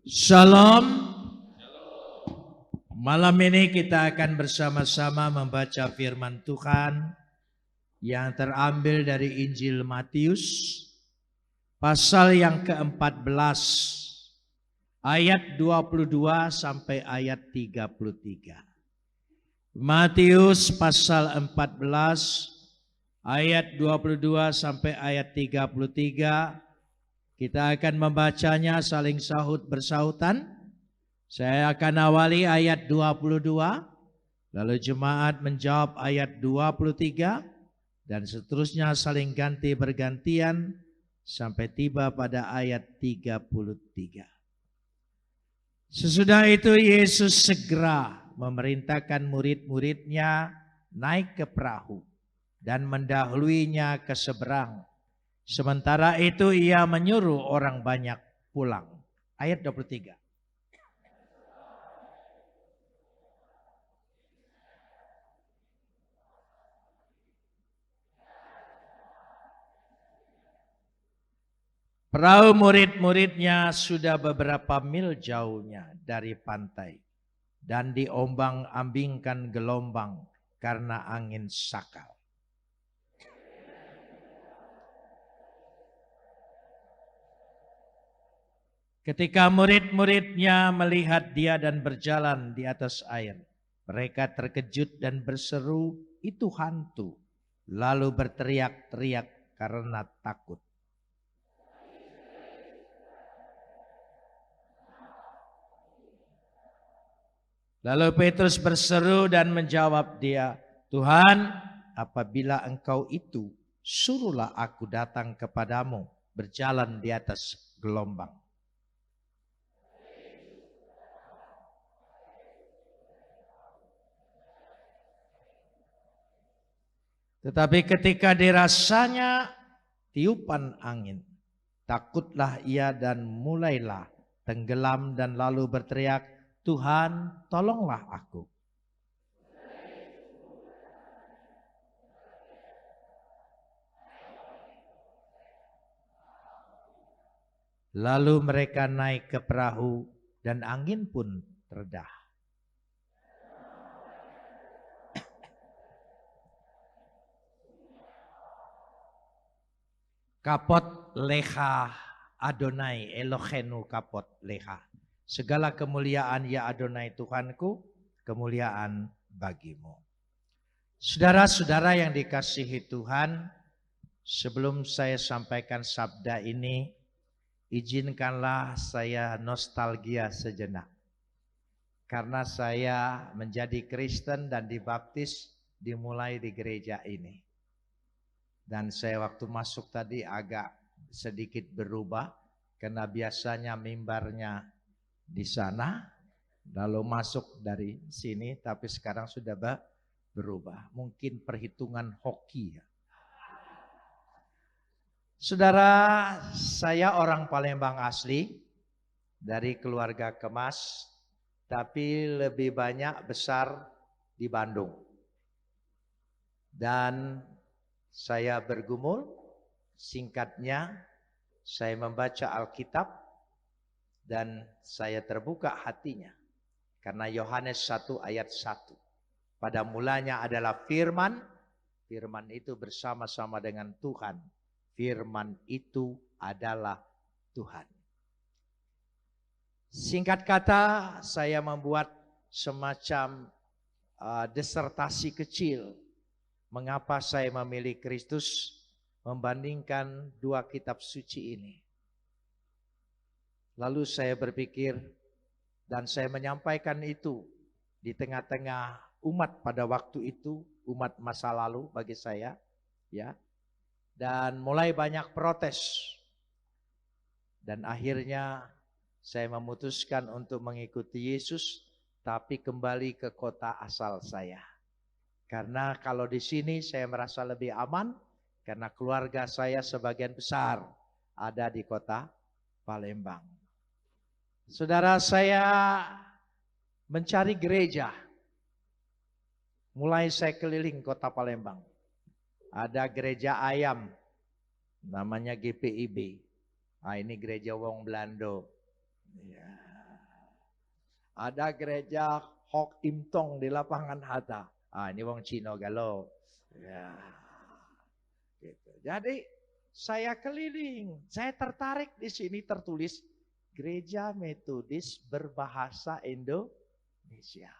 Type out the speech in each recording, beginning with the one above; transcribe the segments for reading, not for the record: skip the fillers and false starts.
Shalom. Malam ini kita akan bersama-sama membaca firman Tuhan yang terambil dari Injil Matius pasal yang ke-14 ayat 22 sampai ayat 33. Matius pasal 14 ayat 22 sampai ayat 33. Kita akan membacanya saling sahut bersahutan. Saya akan awali ayat 22, lalu jemaat menjawab ayat 23, dan seterusnya saling ganti bergantian sampai tiba pada ayat 33. Sesudah itu Yesus segera memerintahkan murid-muridnya naik ke perahu dan mendahuluinya ke seberang. Sementara itu ia menyuruh orang banyak pulang. Ayat 23. Perahu murid-muridnya sudah beberapa mil jauhnya dari pantai dan diombang-ambingkan gelombang karena angin sakal. Ketika murid-muridnya melihat dia dan berjalan di atas air, mereka terkejut dan berseru, "Itu hantu!" Lalu berteriak-teriak karena takut. Lalu Petrus berseru dan menjawab dia, "Tuhan, apabila engkau itu, suruhlah aku datang kepadamu berjalan di atas gelombang." Tetapi ketika dirasanya tiupan angin, takutlah ia dan mulailah tenggelam dan lalu berteriak, "Tuhan, tolonglah aku." Lalu mereka naik ke perahu dan angin pun reda. Kapot leha Adonai Elohenu kapot leha. Segala kemuliaan ya Adonai Tuhanku, kemuliaan bagimu. Saudara-saudara yang dikasihi Tuhan, sebelum saya sampaikan sabda ini, izinkanlah saya nostalgia sejenak. Karena saya menjadi Kristen dan dibaptis dimulai di gereja ini. Dan saya waktu masuk tadi agak sedikit berubah, karena biasanya mimbarnya di sana, lalu masuk dari sini, tapi sekarang sudah berubah. Mungkin perhitungan hoki ya. Saudara, saya orang Palembang asli, dari keluarga Kemas, tapi lebih banyak besar di Bandung. Dan saya bergumul, singkatnya saya membaca Alkitab dan saya terbuka hatinya. Karena Yohanes 1 ayat 1. Pada mulanya adalah firman, firman itu bersama-sama dengan Tuhan. Firman itu adalah Tuhan. Singkat kata, saya membuat semacam disertasi kecil. Mengapa saya memilih Kristus membandingkan dua kitab suci ini. Lalu saya berpikir dan saya menyampaikan itu di tengah-tengah umat pada waktu itu, umat masa lalu bagi saya, ya. Dan mulai banyak protes. Dan akhirnya saya memutuskan untuk mengikuti Yesus, tapi kembali ke kota asal saya. Karena kalau di sini saya merasa lebih aman, karena keluarga saya sebagian besar ada di kota Palembang. Saudara, saya mencari gereja. Mulai saya keliling kota Palembang. Ada gereja ayam, namanya GPIB. Ini gereja Wong Belando. Ya. Ada gereja Hok Im Tong di lapangan Hatta. Ini wong Cino galau. Ya, gitu. Jadi saya keliling, saya tertarik di sini tertulis Gereja Metodis Berbahasa Indonesia.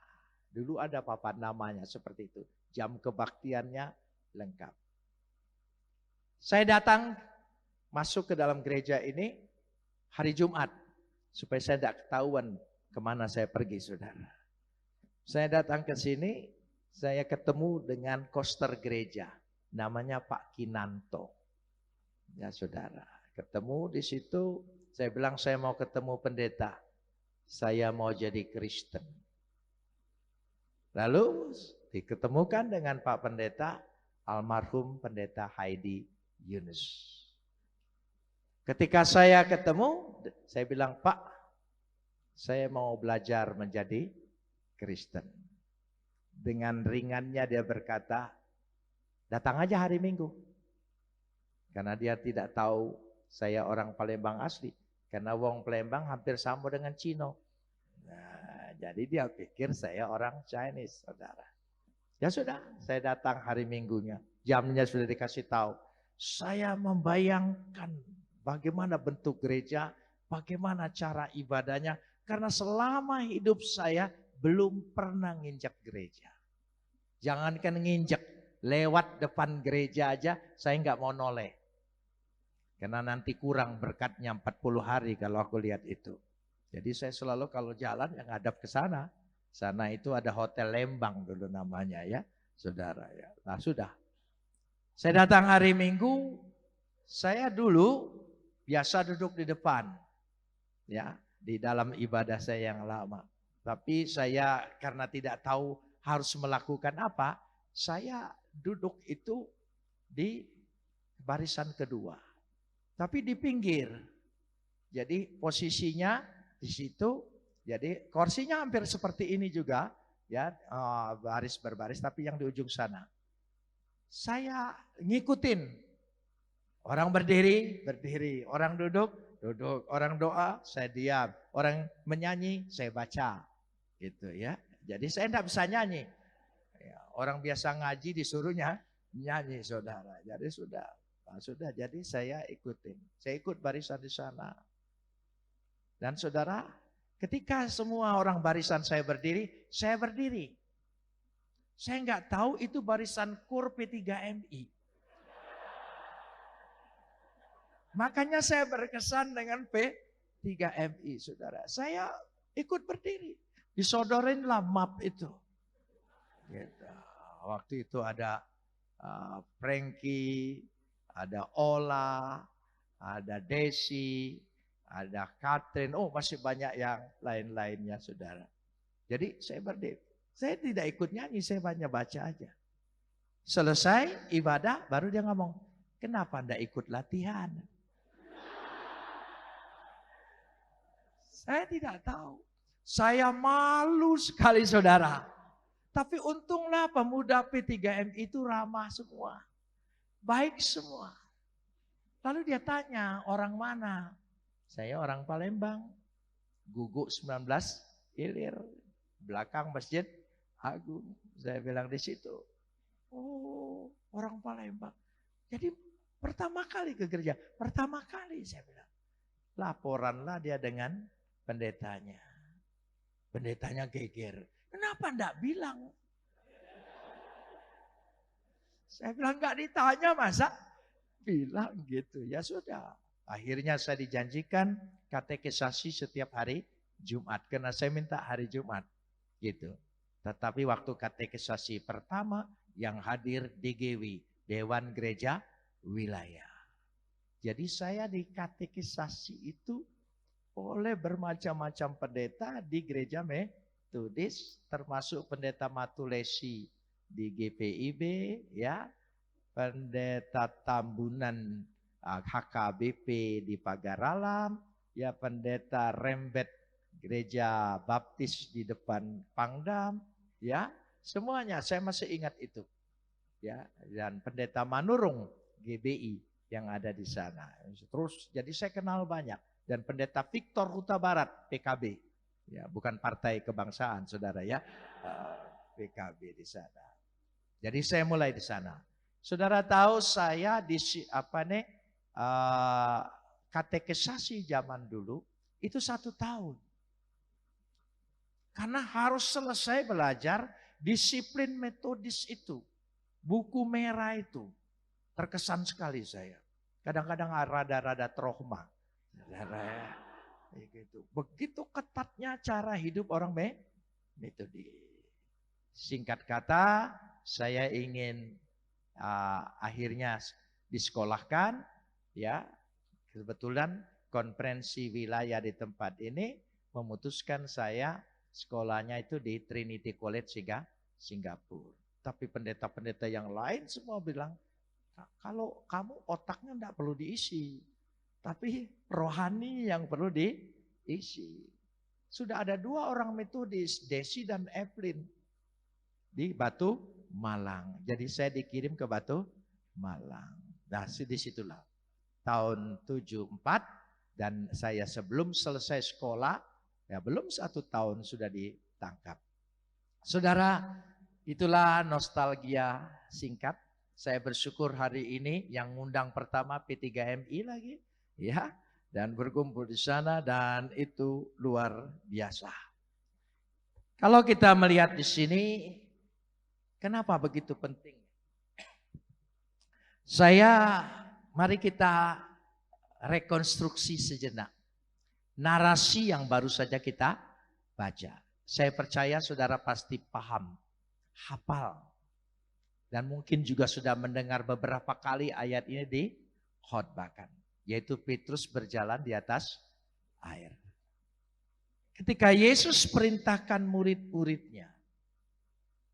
Dulu ada papan namanya seperti itu. Jam kebaktiannya lengkap. Saya datang masuk ke dalam gereja ini hari Jumat. Supaya saya tidak ketahuan kemana saya pergi, saudara. Saya datang ke sini, saya ketemu dengan koster gereja. Namanya Pak Kinanto. Ya saudara, ketemu di situ, saya bilang saya mau ketemu pendeta. Saya mau jadi Kristen. Lalu diketemukan dengan Pak Pendeta, almarhum Pendeta Haidi Yunus. Ketika saya ketemu, saya bilang, Pak, saya mau belajar menjadi Kristen. Dengan ringannya dia berkata, datang aja hari Minggu. Karena dia tidak tahu saya orang Palembang asli. Karena wong Palembang hampir sama dengan Cino. Nah, jadi dia pikir saya orang Chinese, saudara. Ya sudah, saya datang hari Minggunya. Jamnya sudah dikasih tahu. Saya membayangkan bagaimana bentuk gereja, bagaimana cara ibadahnya. Karena selama hidup saya belum pernah nginjak gereja. Jangankan nginjak, lewat depan gereja aja saya nggak mau noleh. Karena nanti kurang berkatnya 40 hari kalau aku lihat itu. Jadi saya selalu kalau jalan yang hadap ke sana. Sana itu ada Hotel Lembang dulu namanya ya, saudara ya. Nah sudah. Saya datang hari Minggu, saya dulu biasa duduk di depan. Ya, di dalam ibadah saya yang lama. Tapi saya karena tidak tahu harus melakukan apa, saya duduk itu di barisan kedua. Tapi di pinggir. Jadi posisinya di situ, jadi kursinya hampir seperti ini juga, ya baris berbaris, tapi yang di ujung sana. Saya ngikutin. Orang berdiri, berdiri. Orang duduk, duduk. Orang doa, saya diam. Orang menyanyi, saya baca. Gitu ya. Jadi saya tidak bisa nyanyi. Orang biasa ngaji disuruhnya nyanyi, saudara. Jadi sudah. Nah, sudah, jadi saya ikutin. Saya ikut barisan di sana. Dan saudara, ketika semua orang barisan saya berdiri, saya berdiri. Saya nggak tahu itu barisan KUR P3MI. Makanya saya berkesan dengan P3MI, saudara. Saya ikut berdiri. Disodorinlah map itu. Gitu. Waktu itu ada Frankie, ada Ola, ada Desi, ada Catherine. Oh masih banyak yang lain-lainnya saudara. Jadi saya berdiri. Saya tidak ikut nyanyi, saya banyak baca aja. Selesai ibadah baru dia ngomong, kenapa enggak ikut latihan? Saya tidak tahu. Saya malu sekali saudara. Tapi untunglah pemuda P3MI itu ramah semua. Baik semua. Lalu dia tanya, orang mana? Saya orang Palembang. Guguk 19 Ilir. Belakang Masjid Agung. Saya bilang di situ. Oh, orang Palembang. Jadi pertama kali ke gereja. Pertama kali saya bilang. Laporanlah dia dengan pendetanya. Pendetanya geger. Kenapa enggak bilang? Saya bilang enggak ditanya masa bilang gitu. Ya sudah. Akhirnya saya dijanjikan katekisasi setiap hari Jumat. Karena saya minta hari Jumat. Gitu. Tetapi waktu katekisasi pertama yang hadir DGW. Dewan Gereja Wilayah. Jadi saya di katekisasi itu oleh bermacam-macam pendeta di gereja Metodis. Termasuk pendeta Matulesi di GPIB ya. Pendeta Tambunan HKBP di Pagar Alam, ya pendeta Rembet Gereja Baptis di depan Pangdam, ya semuanya saya masih ingat itu, ya dan pendeta Manurung GBI yang ada di sana. Terus jadi saya kenal banyak dan pendeta Victor Huta Barat PKB, Ya, bukan partai kebangsaan, saudara ya. PKB di sana. Jadi saya mulai di sana. Saudara tahu saya di katekisasi zaman dulu itu 1 tahun. Karena harus selesai belajar disiplin metodis itu. Buku merah itu. Terkesan sekali saya. Kadang-kadang rada-rada trauma. Gitu. Begitu ketatnya cara hidup orang metodis. Singkat kata, saya ingin akhirnya disekolahkan, ya. Kebetulan konferensi wilayah di tempat ini memutuskan saya sekolahnya itu di Trinity College Singapura. Tapi pendeta-pendeta yang lain semua bilang, kalau kamu otaknya enggak perlu diisi, tapi rohani yang perlu diisi. Sudah ada 2 orang metodis, Desi dan Evelyn, di Batu Malang. Jadi saya dikirim ke Batu Malang. Nah, disitulah tahun 74 dan saya sebelum selesai sekolah, ya belum 1 tahun sudah ditangkap. Saudara, itulah nostalgia singkat. Saya bersyukur hari ini yang ngundang pertama P3MI lagi, ya, dan berkumpul di sana dan itu luar biasa. Kalau kita melihat di sini, kenapa begitu penting? Mari kita rekonstruksi sejenak. Narasi yang baru saja kita baca. Saya percaya saudara pasti paham, hafal. Dan mungkin juga sudah mendengar beberapa kali ayat ini dikhotbahkan. Yaitu Petrus berjalan di atas air. Ketika Yesus perintahkan murid-muridnya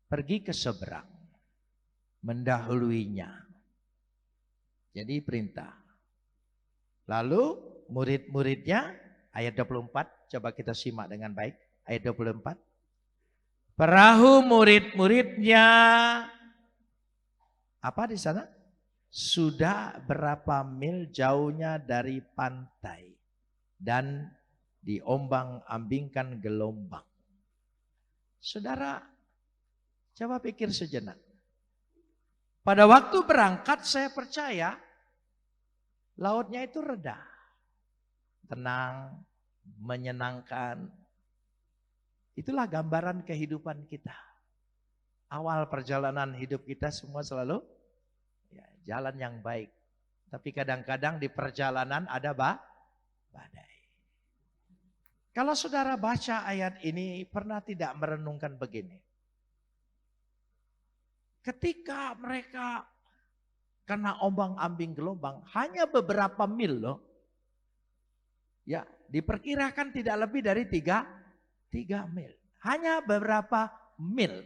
pergi ke seberang, mendahuluinya. Jadi perintah. Lalu murid-muridnya, ayat 24, coba kita simak dengan baik. Ayat 24. Perahu murid-muridnya, apa di sana? Sudah berapa mil jauhnya dari pantai dan diombang-ambingkan gelombang. Saudara, coba pikir sejenak. Pada waktu berangkat saya percaya lautnya itu reda, tenang, menyenangkan. Itulah gambaran kehidupan kita. Awal perjalanan hidup kita semua selalu ya, jalan yang baik. Tapi kadang-kadang di perjalanan ada badai. Kalau saudara baca ayat ini pernah tidak merenungkan begini. Ketika mereka kena ombang-ambing gelombang hanya beberapa mil loh. Ya, diperkirakan tidak lebih dari 3 mil. Hanya beberapa mil.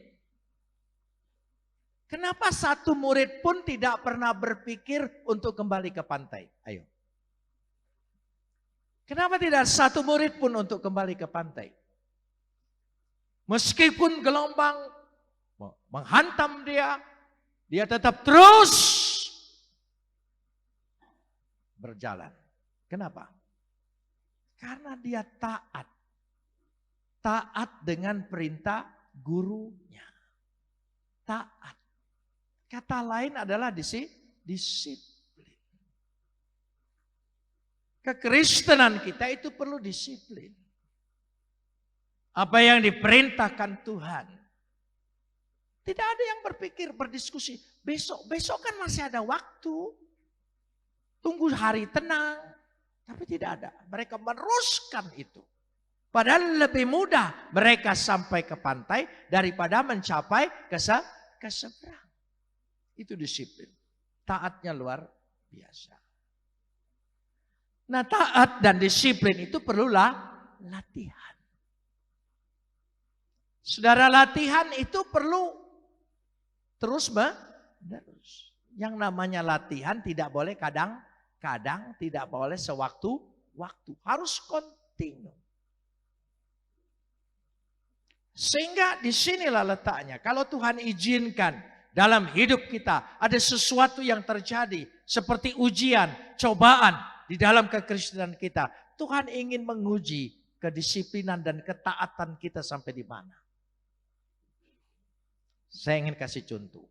Kenapa satu murid pun tidak pernah berpikir untuk kembali ke pantai? Ayo. Kenapa tidak satu murid pun untuk kembali ke pantai? Meskipun gelombang menghantam dia tetap terus berjalan. Kenapa? Karena dia taat. Taat dengan perintah gurunya. Taat. Kata lain adalah disiplin. Kekristenan kita itu perlu disiplin. Apa yang diperintahkan Tuhan. Tidak ada yang berpikir, berdiskusi. Besok kan masih ada waktu. Tunggu hari tenang. Tapi tidak ada. Mereka meneruskan itu. Padahal lebih mudah mereka sampai ke pantai daripada mencapai ke seberang. Itu disiplin. Taatnya luar biasa. Nah, taat dan disiplin itu perlulah latihan. Saudara, latihan itu perlu terus menerus. Yang namanya latihan tidak boleh kadang-kadang, tidak boleh sewaktu-waktu. Harus kontinu. Sehingga disinilah letaknya. Kalau Tuhan izinkan dalam hidup kita ada sesuatu yang terjadi seperti ujian, cobaan di dalam kekristenan kita. Tuhan ingin menguji kedisiplinan dan ketaatan kita sampai di mana. Saya ingin kasih contoh.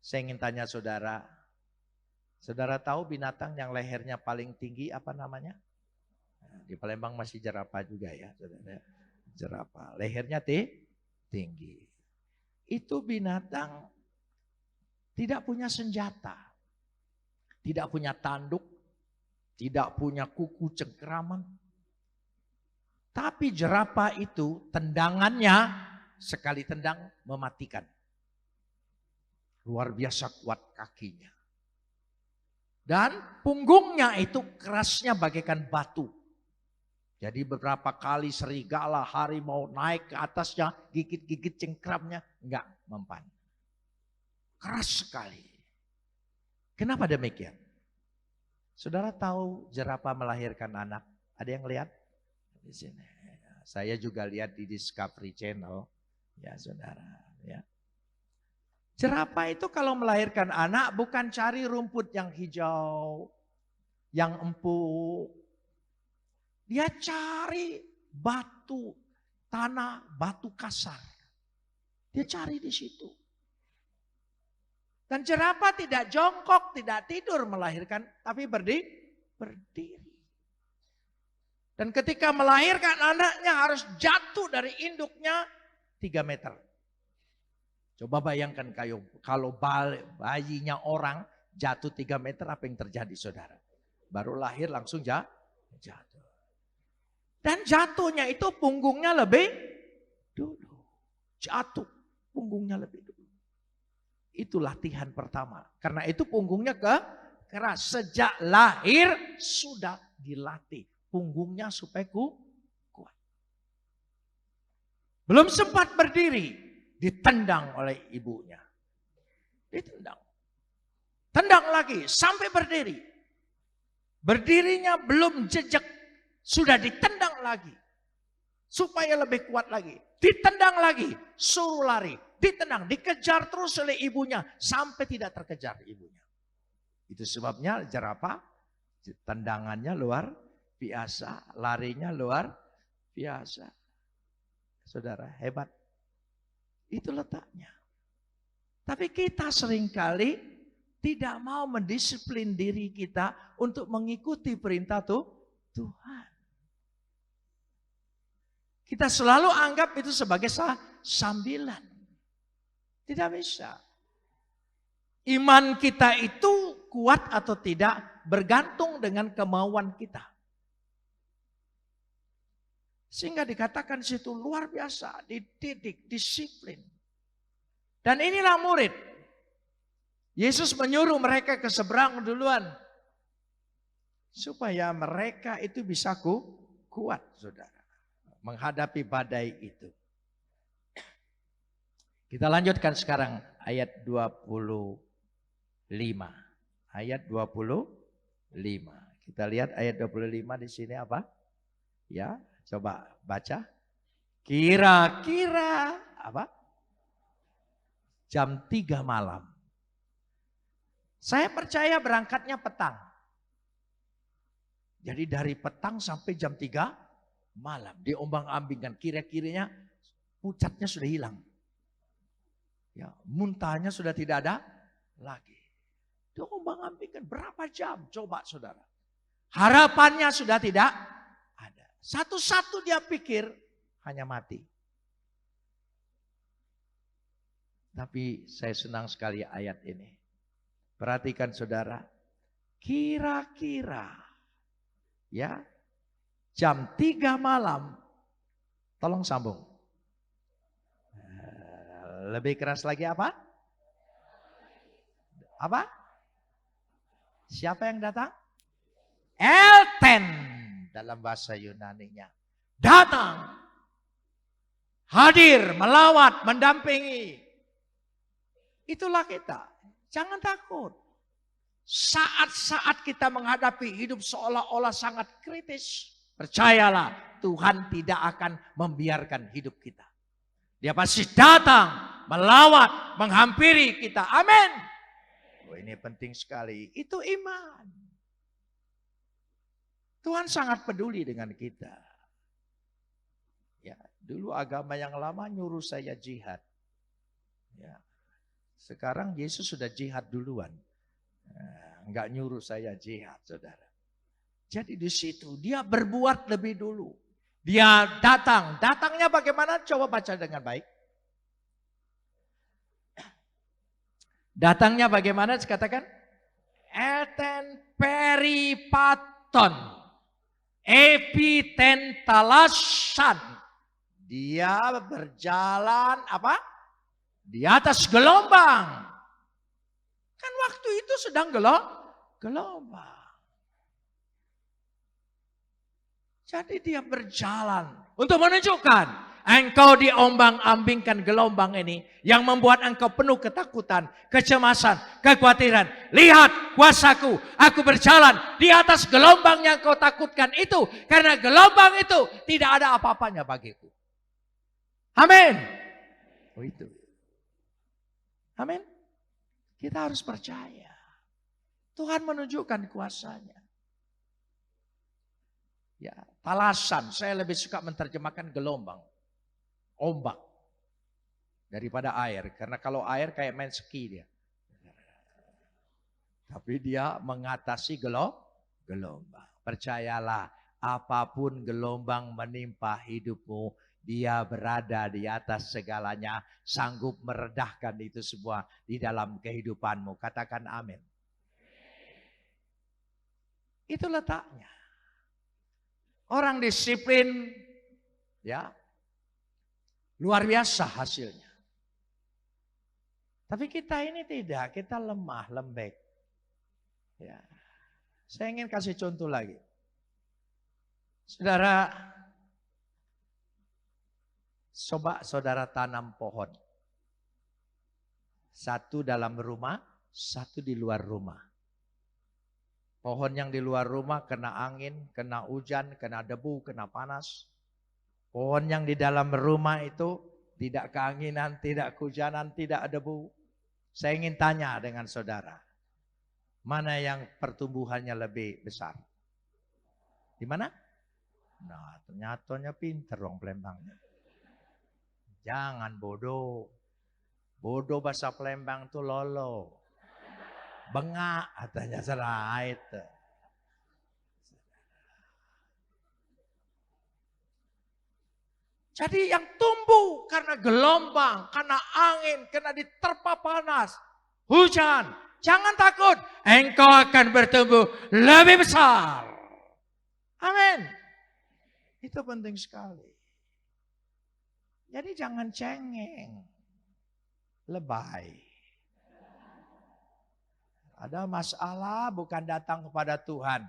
Saya ingin tanya saudara. Saudara tahu binatang yang lehernya paling tinggi apa namanya? Di Palembang masih jerapah juga ya, saudara. Jerapah, lehernya tinggi. Itu binatang tidak punya senjata, tidak punya tanduk, tidak punya kuku cengkeraman. Tapi jerapah itu tendangannya sekali tendang mematikan. Luar biasa kuat kakinya. Dan punggungnya itu kerasnya bagaikan batu. Jadi beberapa kali serigala, harimau naik ke atasnya, gigit-gigit cengkramnya, enggak mempan. Keras sekali. Kenapa demikian? Saudara tahu jerapah melahirkan anak? Ada yang lihat? Di sini. Saya juga lihat di Discovery Channel. Ya saudara. Ya. Jerapah itu kalau melahirkan anak bukan cari rumput yang hijau, yang empuk. Dia cari batu, tanah, batu kasar. Dia cari di situ. Dan jerapah tidak jongkok, tidak tidur melahirkan, tapi berdiri. Dan ketika melahirkan anaknya harus jatuh dari induknya 3 meter. Coba bayangkan kalau bayinya orang jatuh 3 meter, apa yang terjadi saudara? Baru lahir langsung jatuh. Dan jatuhnya itu punggungnya lebih dulu. Jatuh punggungnya lebih dulu. Itu latihan pertama. Karena itu punggungnya keras. Sejak lahir sudah dilatih. Punggungnya supaya kuat. Belum sempat berdiri. Ditendang oleh ibunya. Ditendang. Tendang lagi sampai berdiri. Berdirinya belum jejak. Sudah ditendang lagi. Supaya lebih kuat lagi. Ditendang lagi. Suruh lari. Ditendang. Dikejar terus oleh ibunya. Sampai tidak terkejar ibunya. Itu sebabnya jerapah. Tendangannya luar biasa. Larinya luar biasa. Saudara hebat. Itu letaknya. Tapi kita seringkali tidak mau mendisiplin diri kita untuk mengikuti perintah Tuhan. Kita selalu anggap itu sebagai sambilan. Tidak bisa. Iman kita itu kuat atau tidak bergantung dengan kemauan kita. Sehingga dikatakan situ luar biasa, dididik, disiplin. Dan inilah murid. Yesus menyuruh mereka ke seberang duluan. Supaya mereka itu bisa kuat, saudara. Menghadapi badai itu. Kita lanjutkan sekarang ayat 25. Ayat 25. Kita lihat ayat 25 di sini apa? Ya. Coba baca. Kira-kira apa? Jam 3 malam. Saya percaya berangkatnya petang. Jadi dari petang sampai jam 3 malam. Diombang-ambingkan. Kira-kiranya pucatnya sudah hilang. Ya, muntahnya sudah tidak ada lagi. Diombang-ambingkan berapa jam? Coba saudara. Harapannya sudah tidak ada. Satu-satu dia pikir hanya mati. Tapi saya senang sekali ayat ini. Perhatikan saudara. Kira-kira ya jam 3 malam. Tolong sambung. Lebih keras lagi apa? Apa? Siapa yang datang? Elten. Dalam bahasa Yunaninya. Datang. Hadir, melawat, mendampingi. Itulah kita. Jangan takut. Saat-saat kita menghadapi hidup seolah-olah sangat kritis. Percayalah, Tuhan tidak akan membiarkan hidup kita. Dia pasti datang, melawat, menghampiri kita. Amin. Oh, ini penting sekali. Itu iman. Tuhan sangat peduli dengan kita. Dulu agama yang lama nyuruh saya jihad. Ya. Sekarang Yesus sudah jihad duluan. Enggak nyuruh saya jihad, saudara. Jadi di situ dia berbuat lebih dulu. Dia datang. Datangnya bagaimana? Coba baca dengan baik. Datangnya bagaimana? Katakan. Eten peripaton. Epitentalasan. Dia berjalan apa? Di atas gelombang. Kan waktu itu sedang gelombang. Jadi dia berjalan untuk menunjukkan engkau diombang-ambingkan gelombang ini yang membuat engkau penuh ketakutan, kecemasan, kekhawatiran. Lihat kuasaku, aku berjalan di atas gelombang yang kau takutkan itu. Karena gelombang itu tidak ada apa-apanya bagiku. Amin. Oh itu. Amin. Kita harus percaya. Tuhan menunjukkan kuasanya. Ya, talasan, saya lebih suka menerjemahkan gelombang, ombak daripada air. Karena kalau air kayak main ski dia. Tapi dia mengatasi gelombang. Percayalah, apapun gelombang menimpa hidupmu, dia berada di atas segalanya, sanggup meredahkan itu semua di dalam kehidupanmu. Katakan amin. Itu letaknya. Orang disiplin, ya, luar biasa hasilnya. Tapi kita ini tidak, kita lemah, lembek. Ya. Saya ingin kasih contoh lagi. Saudara, coba saudara tanam pohon. Satu dalam rumah, satu di luar rumah. Pohon yang di luar rumah kena angin, kena hujan, kena debu, kena panas. Pohon yang di dalam rumah itu tidak keanginan, tidak kehujanan, tidak debu. Saya ingin tanya dengan saudara, mana yang pertumbuhannya lebih besar? Di mana? Nah, ternyata pinter dong Palembangnya. Jangan bodoh. Bodoh bahasa Palembang itu lolo. Bengak katanya salah itu. Jadi yang tumbuh karena gelombang, karena angin, karena diterpa panas, hujan. Jangan takut, engkau akan bertumbuh lebih besar. Amin. Itu penting sekali. Jadi jangan cengeng, lebay. Ada masalah bukan datang kepada Tuhan.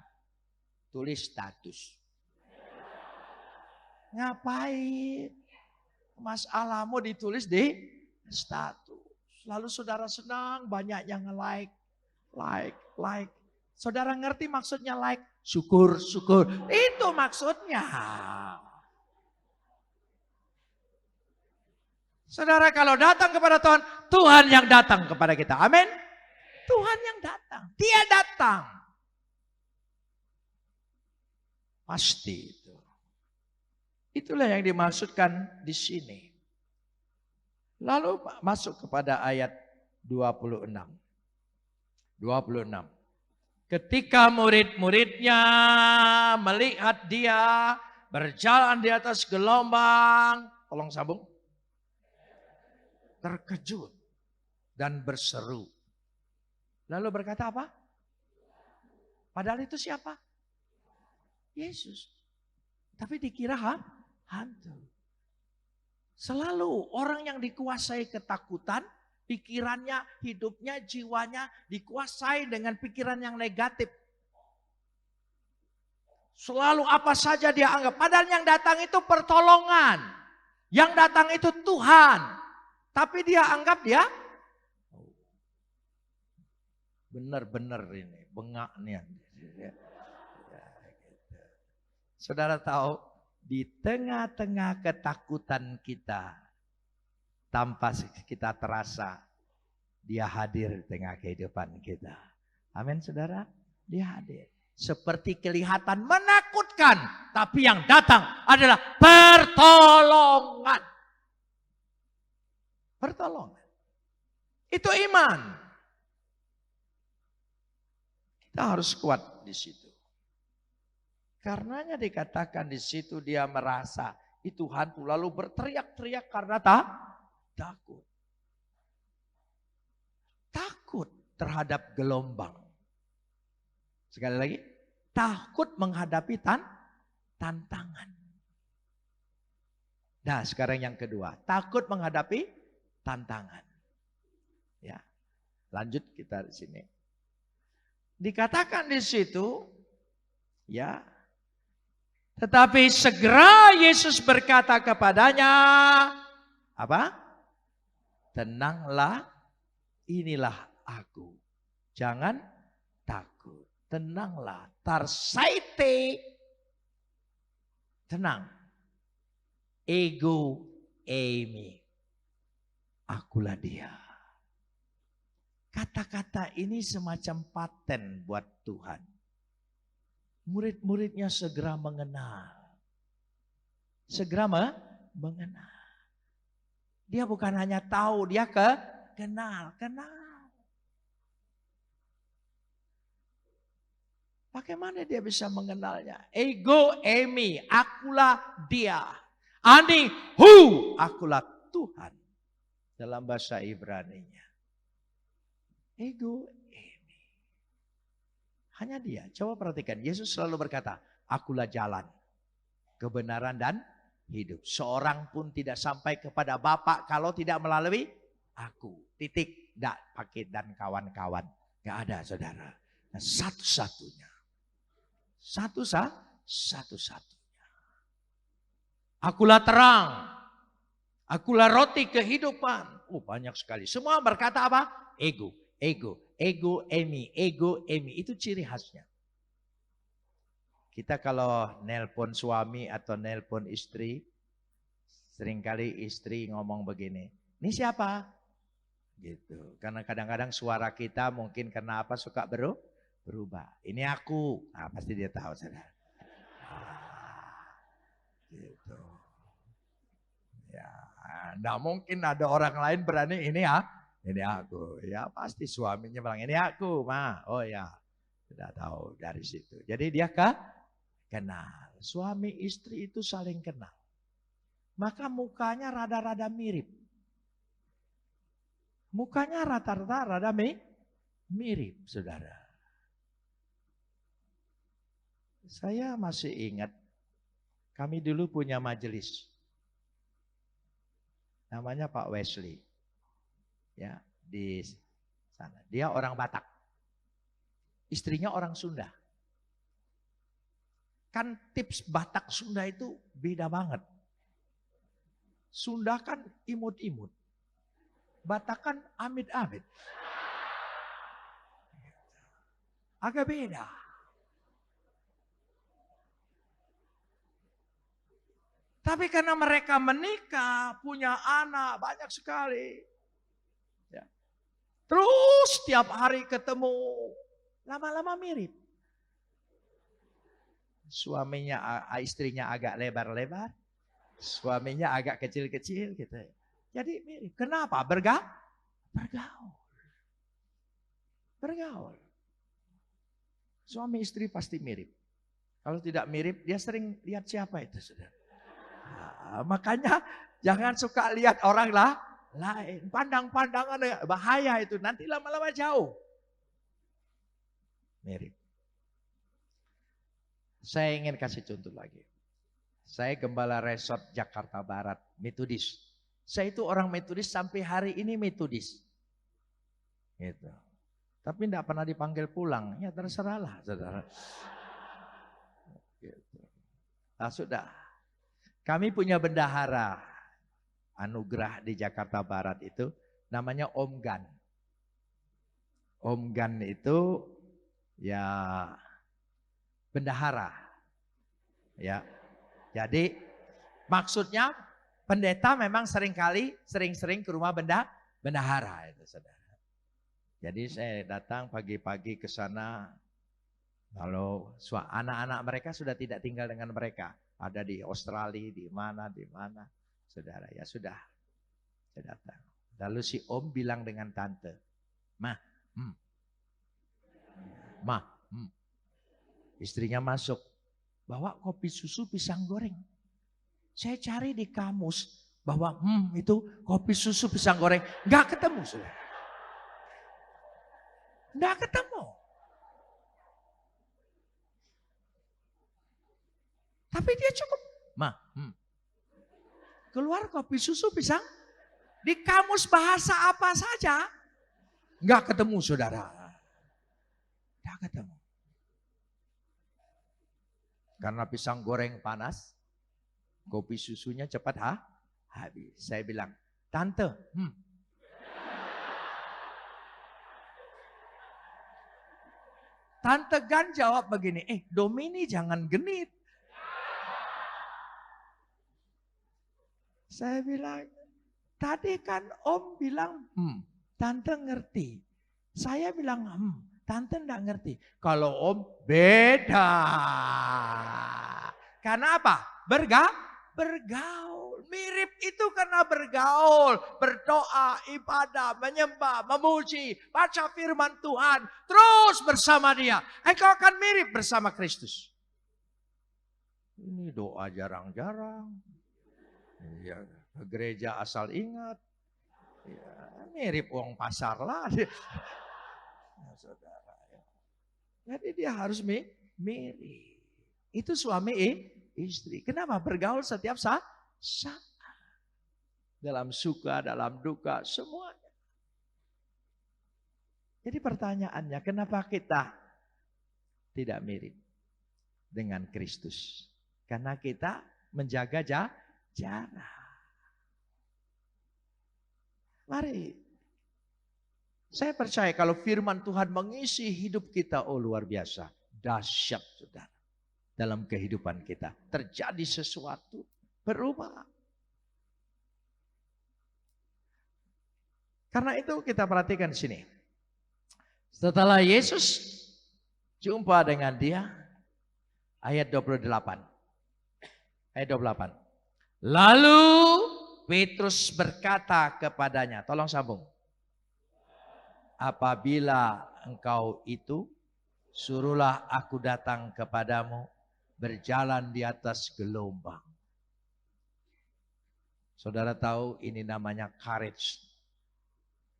Tulis status. Ngapain? Masalahmu ditulis di status. Lalu saudara senang banyak yang like. Saudara ngerti maksudnya like? Syukur. Itu maksudnya. Saudara kalau datang kepada Tuhan, Tuhan yang datang kepada kita. Amin. Tuhan yang datang. Dia datang. Pasti itu. Itulah yang dimaksudkan di sini. Lalu masuk kepada ayat 26. Ketika murid-muridnya melihat dia berjalan di atas gelombang. Tolong sambung. Terkejut dan berseru. Lalu berkata apa? Padahal itu siapa? Yesus. Tapi dikira hantu. Selalu orang yang dikuasai ketakutan, pikirannya, hidupnya, jiwanya dikuasai dengan pikiran yang negatif. Selalu apa saja dia anggap. Padahal yang datang itu pertolongan. Yang datang itu Tuhan. Tapi dia anggap dia benar-benar ini, bengak nih. Saudara tahu, di tengah-tengah ketakutan kita, tanpa kita terasa, dia hadir di tengah kehidupan kita. Amin saudara, dia hadir. Seperti kelihatan menakutkan, tapi yang datang adalah pertolongan. Pertolongan. Itu iman. Kita harus kuat di situ. Karenanya dikatakan di situ dia merasa itu hantu lalu berteriak-teriak karena takut. Takut terhadap gelombang. Sekali lagi, takut menghadapi tantangan. Nah, sekarang yang kedua, takut menghadapi tantangan. Ya. Lanjut kita di sini. Dikatakan di situ, ya. Tetapi segera Yesus berkata kepadanya, apa? Tenanglah, inilah aku. Jangan takut. Tenanglah, tarsaite. Tenang. Ego eimi. Akulah dia. Kata-kata ini semacam paten buat Tuhan. Murid-muridnya segera mengenal. Segera mengenal. Dia bukan hanya tahu, dia kenal. Bagaimana dia bisa mengenalnya? Ego eimi, akulah dia. Ani hu, akulah Tuhan. Dalam bahasa Ibrani-nya. Ego eimi. Hanya dia. Coba perhatikan. Yesus selalu berkata, akulah jalan, kebenaran dan hidup. Seorang pun tidak sampai kepada Bapa kalau tidak melalui aku. Titik. Tidak pakai dan kawan-kawan. Tidak ada saudara. Nah, satu-satunya. Satu-satunya. Akulah terang. Akulah roti kehidupan. Banyak sekali. Semua berkata apa? Ego. Ego emi. Itu ciri khasnya. Kita kalau nelpon suami atau nelpon istri, seringkali istri ngomong begini, ini siapa? Gitu. Karena kadang-kadang suara kita mungkin karena apa suka berubah. Ini aku. Nah, pasti dia tahu saudara. Gitu. Ya, enggak mungkin ada orang lain berani ini aku. Ya pasti suaminya bilang ini aku, Ma. Oh ya. Tidak tahu dari situ. Jadi dia kenal. Suami istri itu saling kenal. Maka mukanya rada-rada mirip. Mukanya rata-rata rada mirip, saudara. Saya masih ingat, kami dulu punya majelis. Namanya Pak Wesley. Ya, di sana. Dia orang Batak. Istrinya orang Sunda. Kan tips Batak Sunda itu beda banget. Sunda kan imut-imut. Batak kan amit-amit. Agak beda. Tapi karena mereka menikah, punya anak banyak sekali. Ya. Terus tiap hari ketemu, lama-lama mirip. Suaminya, istrinya agak lebar-lebar, suaminya agak kecil-kecil gitu. Jadi mirip. Kenapa? Bergaul. Suami istri pasti mirip. Kalau tidak mirip, dia sering lihat siapa itu, saudara. Nah, makanya jangan suka lihat orang lain. Pandang-pandangan bahaya itu. Nanti lama-lama jauh. Mirip. Saya ingin kasih contoh lagi. Saya gembala resort Jakarta Barat, Metodis. Saya itu orang Metodis sampai hari ini Metodis. Gitu. Tapi tidak pernah dipanggil pulang. Ya terserahlah, saudara. Gitu. Nah, sudah. Kami punya bendahara anugerah di Jakarta Barat itu namanya Om Gan. Om Gan itu ya bendahara. Ya. Jadi maksudnya pendeta memang sering-sering ke rumah bendahara itu, saudara. Jadi saya datang pagi-pagi ke sana Kalau anak-anak mereka sudah tidak tinggal dengan mereka. Ada di Australia, di mana, saudara. Ya sudah, saya datang. Lalu si om bilang dengan tante, "Ma, Ma, istrinya masuk, bawa kopi susu pisang goreng." Saya cari di kamus bahwa itu kopi susu pisang goreng. Nggak ketemu, saudara. Nggak ketemu. Tapi dia cukup, "Ma, keluar kopi susu pisang." Di kamus bahasa apa saja, nggak ketemu, saudara. Nggak ketemu. Karena pisang goreng panas, kopi susunya cepat habis. Saya bilang, "Tante, Tante Gan jawab begini, Domini jangan genit." Saya bilang, "Tadi kan Om bilang, Tante ngerti." Saya bilang, Tante enggak ngerti. Kalau Om beda. Karena apa? Bergaul. Mirip itu karena bergaul. Berdoa, ibadah, menyembah, memuji. Baca firman Tuhan. Terus bersama dia. Engkau akan mirip bersama Kristus. Ini doa jarang-jarang. Ya, ke gereja asal ingat. Ya, mirip uang pasar lah. Ya, saudara. Jadi dia harus mirip. Itu suami istri. Kenapa? Bergaul setiap saat. Dalam suka, dalam duka, semuanya. Jadi pertanyaannya, kenapa kita tidak mirip dengan Kristus? Karena kita menjaga jarak. Mari. Saya percaya kalau firman Tuhan mengisi hidup kita, luar biasa. Dahsyat, saudara. Dalam kehidupan kita. Terjadi sesuatu, berubah. Karena itu kita perhatikan sini. Setelah Yesus jumpa dengan dia, ayat 28. Ayat 28. Lalu Petrus berkata kepadanya, tolong sambung. Apabila engkau itu, suruhlah aku datang kepadamu, berjalan di atas gelombang. Saudara tahu ini namanya courage.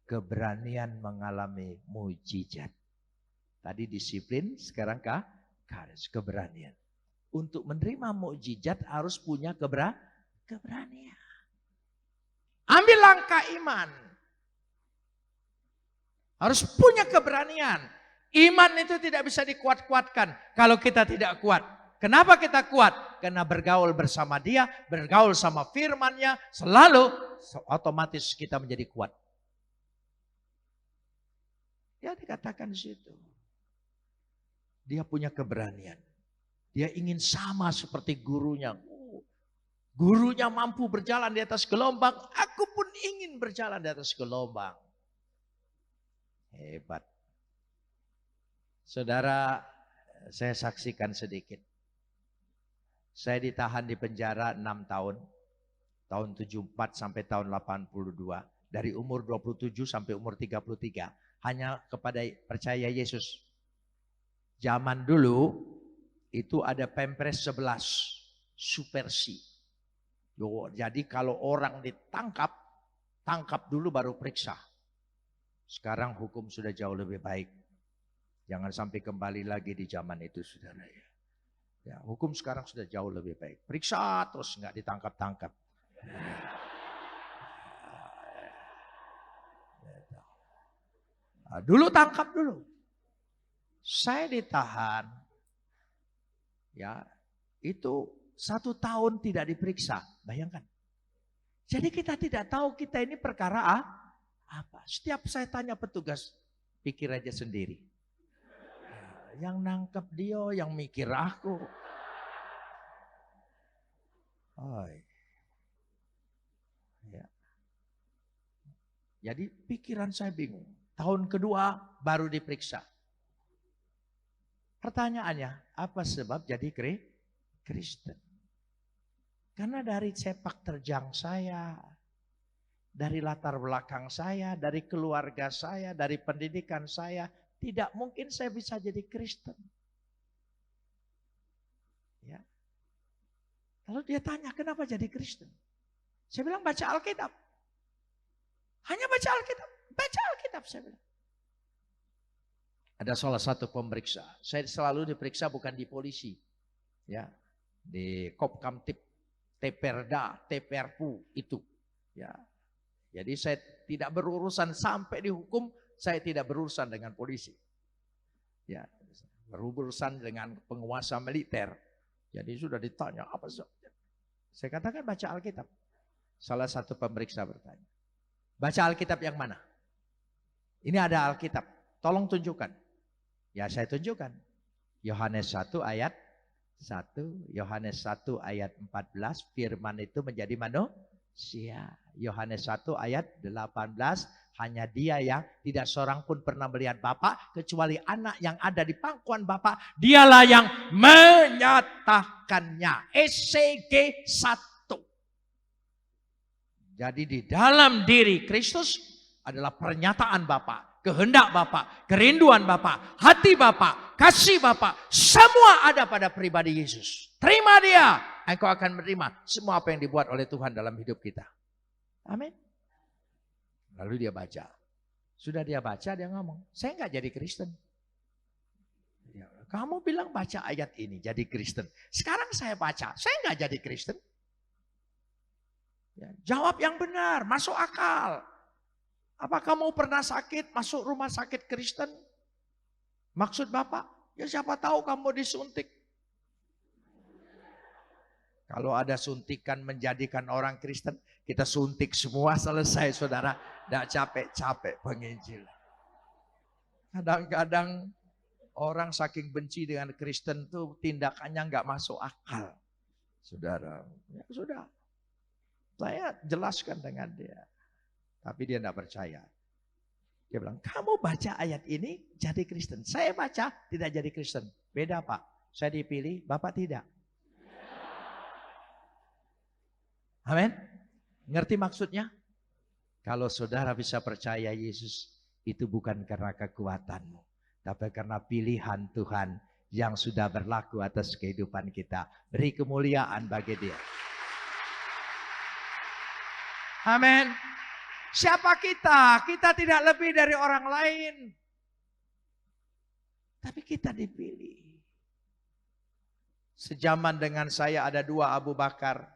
Keberanian mengalami mujizat. Tadi disiplin, sekarang courage, keberanian. Untuk menerima mujizat harus punya keberanian. Ambil langkah iman. Harus punya keberanian. Iman itu tidak bisa dikuat-kuatkan kalau kita tidak kuat. Kenapa kita kuat? Karena bergaul bersama dia, bergaul sama firman-Nya, selalu otomatis kita menjadi kuat. Ya dikatakan di situ. Dia punya keberanian. Dia ingin sama seperti gurunya. Gurunya mampu berjalan di atas gelombang, aku pun ingin berjalan di atas gelombang. Hebat. Saudara, saya saksikan sedikit. Saya ditahan di penjara 6 tahun. Tahun 74 sampai tahun 82. Dari umur 27 sampai umur 33. Hanya kepada percaya Yesus. Zaman dulu itu ada Pempres 11. Supersi. Jadi kalau orang ditangkap, tangkap dulu baru periksa. Sekarang hukum sudah jauh lebih baik. Jangan sampai kembali lagi di zaman itu, saudara. Ya, hukum sekarang sudah jauh lebih baik. Periksa terus nggak ditangkap-tangkap. Nah, dulu tangkap dulu. Saya ditahan. Ya, itu 1 tahun tidak diperiksa. Bayangkan. Jadi kita tidak tahu kita ini perkara apa. Setiap saya tanya petugas, pikir aja sendiri. Yang nangkep dia, yang mikir aku. Ya. Jadi pikiran saya bingung. Tahun kedua baru diperiksa. Pertanyaannya, apa sebab jadi Kristen? Karena dari sepak terjang saya, dari latar belakang saya, dari keluarga saya, dari pendidikan saya, tidak mungkin saya bisa jadi Kristen. Ya. Lalu dia tanya, kenapa jadi Kristen? Saya bilang, baca Alkitab. Hanya baca Alkitab. Baca Alkitab, saya bilang. Ada salah satu pemeriksa. Saya selalu diperiksa bukan di polisi. Ya, di Kopkamtib, Teperda, Teperpu itu. Ya. Jadi saya tidak berurusan sampai dihukum, saya tidak berurusan dengan polisi. Ya, berurusan dengan penguasa militer. Jadi sudah ditanya apa sih? Saya katakan baca Alkitab. Salah satu pemeriksa bertanya, baca Alkitab yang mana? Ini ada Alkitab, tolong tunjukkan. Ya saya tunjukkan. Yohanes 1 ayat 1, Yohanes 1 ayat 14, firman itu menjadi manusia. Yohanes 1 ayat 18, hanya dia yang tidak seorang pun pernah melihat Bapa kecuali anak yang ada di pangkuan Bapa, dialah yang menyatakannya. ECG 1. Jadi di dalam diri Kristus adalah pernyataan Bapa, kehendak Bapa, kerinduan Bapa, hati Bapa, kasih Bapa, semua ada pada pribadi Yesus. Terima dia, engkau akan menerima semua apa yang dibuat oleh Tuhan dalam hidup kita. Amin. Lalu dia baca. Sudah dia baca, dia ngomong, saya enggak jadi Kristen. Ya, kamu bilang baca ayat ini jadi Kristen. Sekarang saya baca, saya enggak jadi Kristen. Ya, jawab yang benar, masuk akal. Apa kamu pernah sakit, masuk rumah sakit Kristen? Maksud Bapak, ya siapa tahu kamu disuntik. Kalau ada suntikan menjadikan orang Kristen, kita suntik semua selesai saudara. Tidak capek-capek penginjilan. Kadang-kadang orang saking benci dengan Kristen tuh tindakannya nggak masuk akal. Saudara, ya sudah. Saya jelaskan dengan dia. Tapi dia tidak percaya. Dia bilang, kamu baca ayat ini jadi Kristen. Saya baca tidak jadi Kristen. Beda Pak. Saya dipilih, Bapak tidak. Amin. Ngerti maksudnya? Kalau saudara bisa percaya Yesus, itu bukan karena kekuatanmu. Tapi karena pilihan Tuhan yang sudah berlaku atas kehidupan kita. Beri kemuliaan bagi dia. Amin. Siapa kita? Kita tidak lebih dari orang lain. Tapi kita dipilih. Sejaman dengan saya ada 2 Abu Bakar.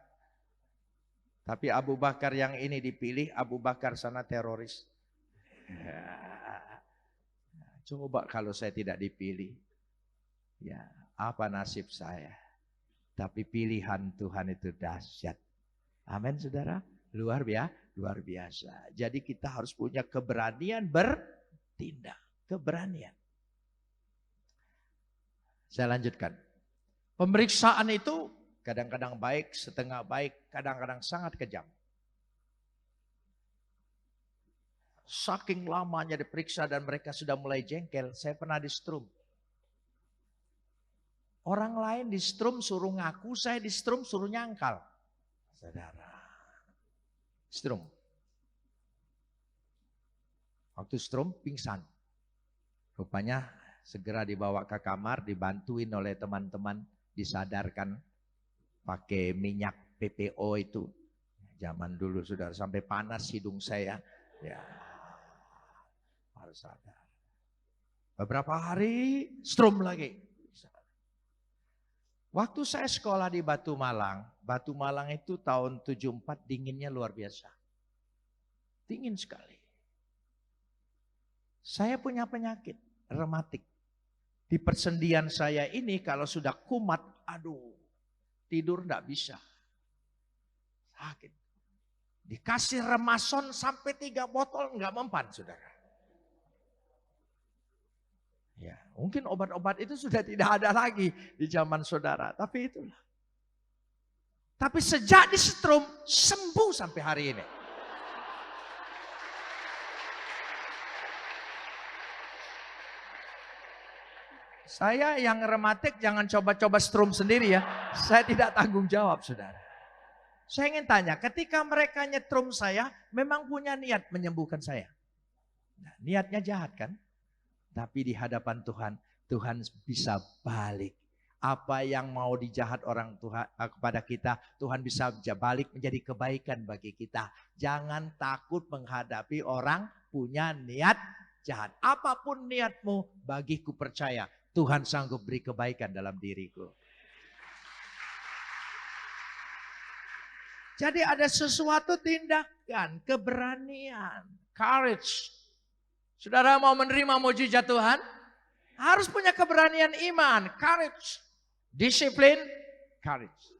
Tapi Abu Bakar yang ini dipilih, Abu Bakar sana teroris. Coba kalau saya tidak dipilih. Ya, apa nasib saya? Tapi pilihan Tuhan itu dahsyat. Amin saudara. Luar biasa. Jadi kita harus punya keberanian bertindak. Keberanian. Saya lanjutkan. Pemeriksaan itu kadang-kadang baik, setengah baik, kadang-kadang sangat kejam. Saking lamanya diperiksa dan mereka sudah mulai jengkel, saya pernah di strum. Orang lain di strum suruh ngaku, saya di strum suruh nyangkal. Saudara. Strum. Waktu strum pingsan. Rupanya segera dibawa ke kamar, dibantuin oleh teman-teman, disadarkan pakai minyak PPO itu. Zaman dulu sudah sampai panas hidung saya. Ya, harus sadar. Beberapa hari strum lagi. Waktu saya sekolah di Batu Malang itu tahun 74 dinginnya luar biasa. Dingin sekali. Saya punya penyakit rematik. Di persendian saya ini kalau sudah kumat, aduh, tidur enggak bisa. Sakit. Dikasih Remason sampai 3 botol enggak mempan, saudara. Ya, mungkin obat-obat itu sudah tidak ada lagi di zaman saudara, tapi itulah. Tapi sejak di setrum sembuh sampai hari ini. Saya yang rematik jangan coba-coba strum sendiri ya. Saya tidak tanggung jawab, saudara. Saya ingin tanya, ketika mereka nyetrum saya, memang punya niat menyembuhkan saya. Nah, niatnya jahat kan? Tapi di hadapan Tuhan, Tuhan bisa balik. Apa yang mau dijahat orang Tuhan kepada kita, Tuhan bisa balik menjadi kebaikan bagi kita. Jangan takut menghadapi orang punya niat jahat. Apapun niatmu, bagiku percaya, Tuhan sanggup beri kebaikan dalam diriku. Jadi ada sesuatu tindakan, keberanian, courage. Saudara mau menerima mujizat Tuhan? Harus punya keberanian iman, courage, disiplin, courage.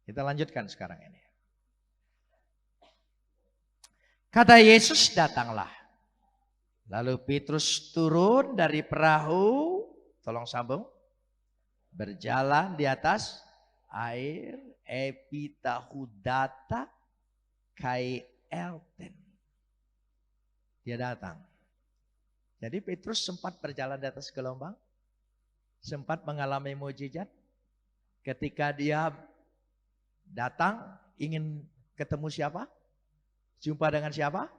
Kita lanjutkan sekarang ini. Kata Yesus, datanglah. Lalu Petrus turun dari perahu, tolong sambung, berjalan di atas air, epitahudata kai elten. Dia datang. Jadi Petrus sempat berjalan di atas gelombang, sempat mengalami mujizat. Ketika dia datang, ingin ketemu siapa? Jumpa dengan siapa?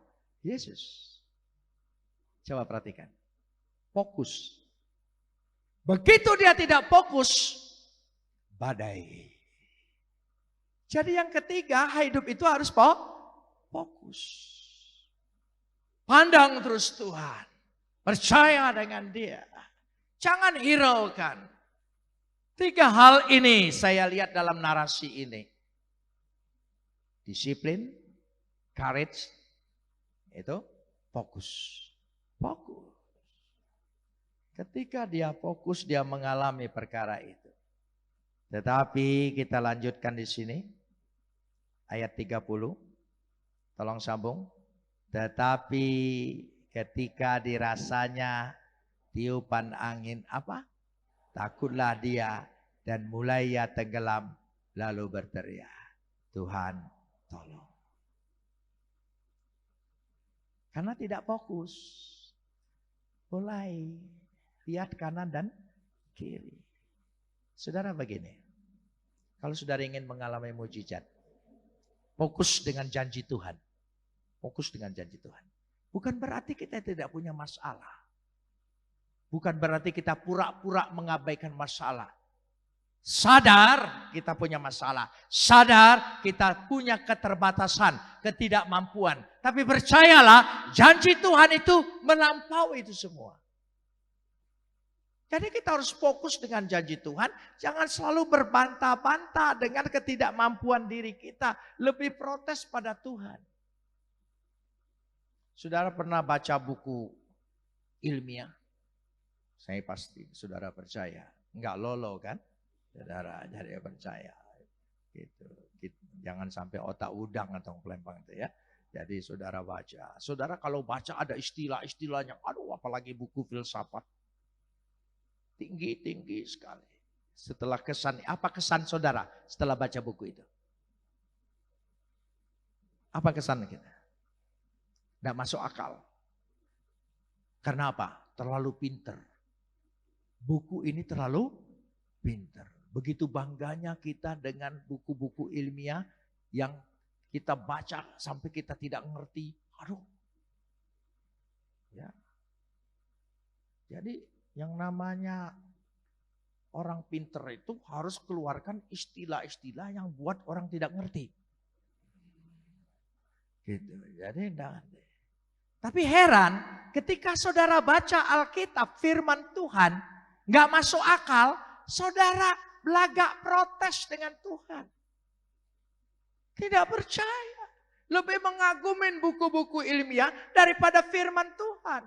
Yesus. Coba perhatikan. Fokus. Begitu dia tidak fokus, badai. Jadi yang ketiga, hidup itu harus fokus. Pandang terus Tuhan. Percaya dengan Dia. Jangan hiraukan. 3 hal ini saya lihat dalam narasi ini. Disiplin, courage, itu fokus. Fokus. Ketika dia fokus, dia mengalami perkara itu. Tetapi kita lanjutkan di sini. Ayat 30. Tolong sambung. Tetapi ketika dirasanya tiupan angin apa? Takutlah dia dan mulai ia tenggelam lalu berteriak, Tuhan tolong. Karena tidak fokus. Mulai lihat kanan dan kiri. Saudara begini. Kalau saudara ingin mengalami mujizat, fokus dengan janji Tuhan. Fokus dengan janji Tuhan. Bukan berarti kita tidak punya masalah. Bukan berarti kita pura-pura mengabaikan masalah. Sadar kita punya masalah. Sadar kita punya keterbatasan, ketidakmampuan. Tapi percayalah, janji Tuhan itu melampaui itu semua. Jadi kita harus fokus dengan janji Tuhan. Jangan selalu berbantah-bantah dengan ketidakmampuan diri kita. Lebih protes pada Tuhan. Saudara pernah baca buku ilmiah? Saya pasti saudara percaya. Enggak lolo kan? Saudara jadi percaya. Gitu. Jangan sampai otak udang atau pelempang itu ya. Jadi saudara baca. Saudara kalau baca ada istilah-istilahnya. Aduh apalagi buku filsafat. Tinggi-tinggi sekali. Setelah apa kesan saudara setelah baca buku itu? Apa kesan kita? Tidak masuk akal. Karena apa? Terlalu pinter. Buku ini terlalu pinter. Begitu bangganya kita dengan buku-buku ilmiah yang kita baca sampai kita tidak ngerti. Aduh. Ya. Jadi yang namanya orang pinter itu harus keluarkan istilah-istilah yang buat orang tidak ngerti. Gitu. Jadi enggak. Tapi heran, ketika saudara baca Alkitab, firman Tuhan, nggak masuk akal, saudara belagak protes dengan Tuhan. Tidak percaya. Lebih mengagumin buku-buku ilmiah daripada firman Tuhan.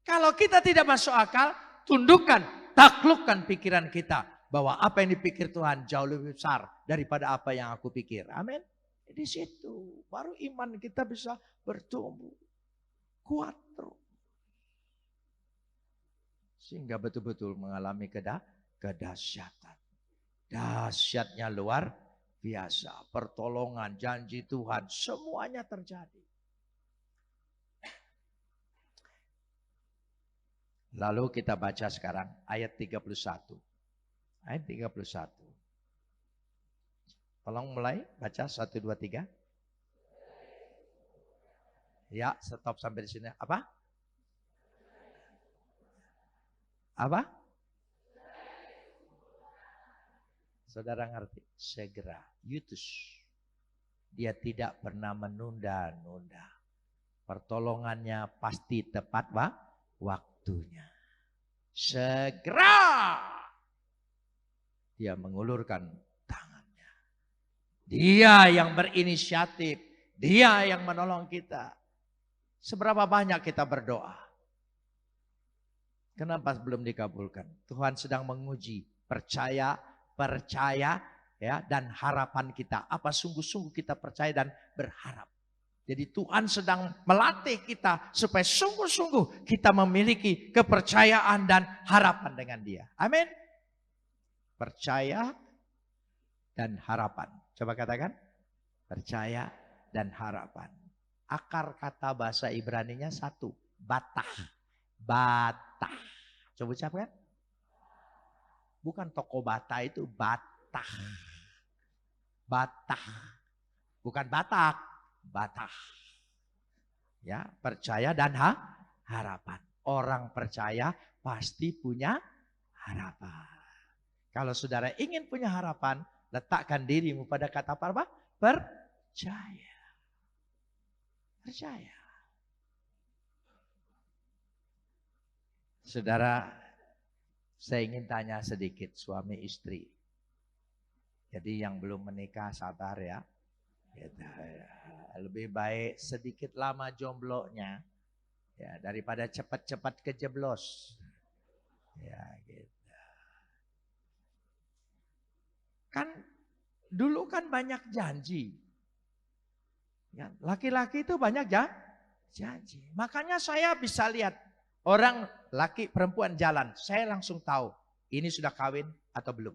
Kalau kita tidak masuk akal, tundukkan, taklukkan pikiran kita. Bahwa apa yang dipikir Tuhan jauh lebih besar daripada apa yang aku pikir. Amin. Di situ baru iman kita bisa bertumbuh. Kuat terus. Sehingga betul-betul mengalami kedahsyatan. Dahsyatnya luar biasa. Pertolongan, janji Tuhan, semuanya terjadi. Lalu kita baca sekarang ayat 31. Ayat 31. Tolong mulai baca 1, 2, 3. Ya, stop sampai di sini. Apa? Apa? Saudara ngerti? Segera. Yutus. Dia tidak pernah menunda-nunda. Pertolongannya pasti tepat waktunya. Segera dia mengulurkan tangannya. Dia yang berinisiatif. Dia yang menolong kita. Seberapa banyak kita berdoa? Kenapa belum dikabulkan? Tuhan sedang menguji percaya ya, dan harapan kita. Apa sungguh-sungguh kita percaya dan berharap. Jadi Tuhan sedang melatih kita supaya sungguh-sungguh kita memiliki kepercayaan dan harapan dengan Dia. Amin. Percaya dan harapan. Coba katakan. Percaya dan harapan. Akar kata bahasa Ibraninya satu. Batah. Batah. Coba ucapkan. Bukan toko bata itu batah. Batah. Bukan Batak. Batah. Ya, percaya dan harapan. Orang percaya pasti punya harapan. Kalau saudara ingin punya harapan, letakkan dirimu pada kata apa? Percaya. Percaya. Saudara, saya ingin tanya sedikit suami istri. Jadi yang belum menikah sabar ya. Lebih baik sedikit lama jomblonya ya daripada cepat-cepat kejeblos. Ya gitu. Kan dulu kan banyak janji. Ya, laki-laki itu banyak janji. Makanya saya bisa lihat orang laki perempuan jalan, saya langsung tahu ini sudah kawin atau belum.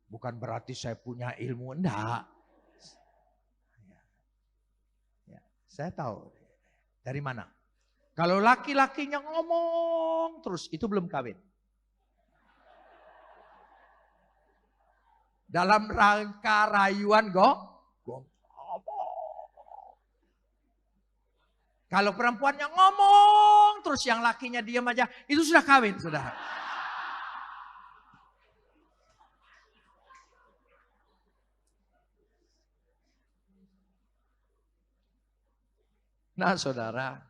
Bukan berarti saya punya ilmu, enggak. Ya, saya tahu dari mana. Kalau laki-lakinya ngomong terus itu belum kawin. Dalam rangka rayuan kalau perempuannya ngomong terus yang lakinya diam aja, itu sudah kawin, saudara. Nah, saudara,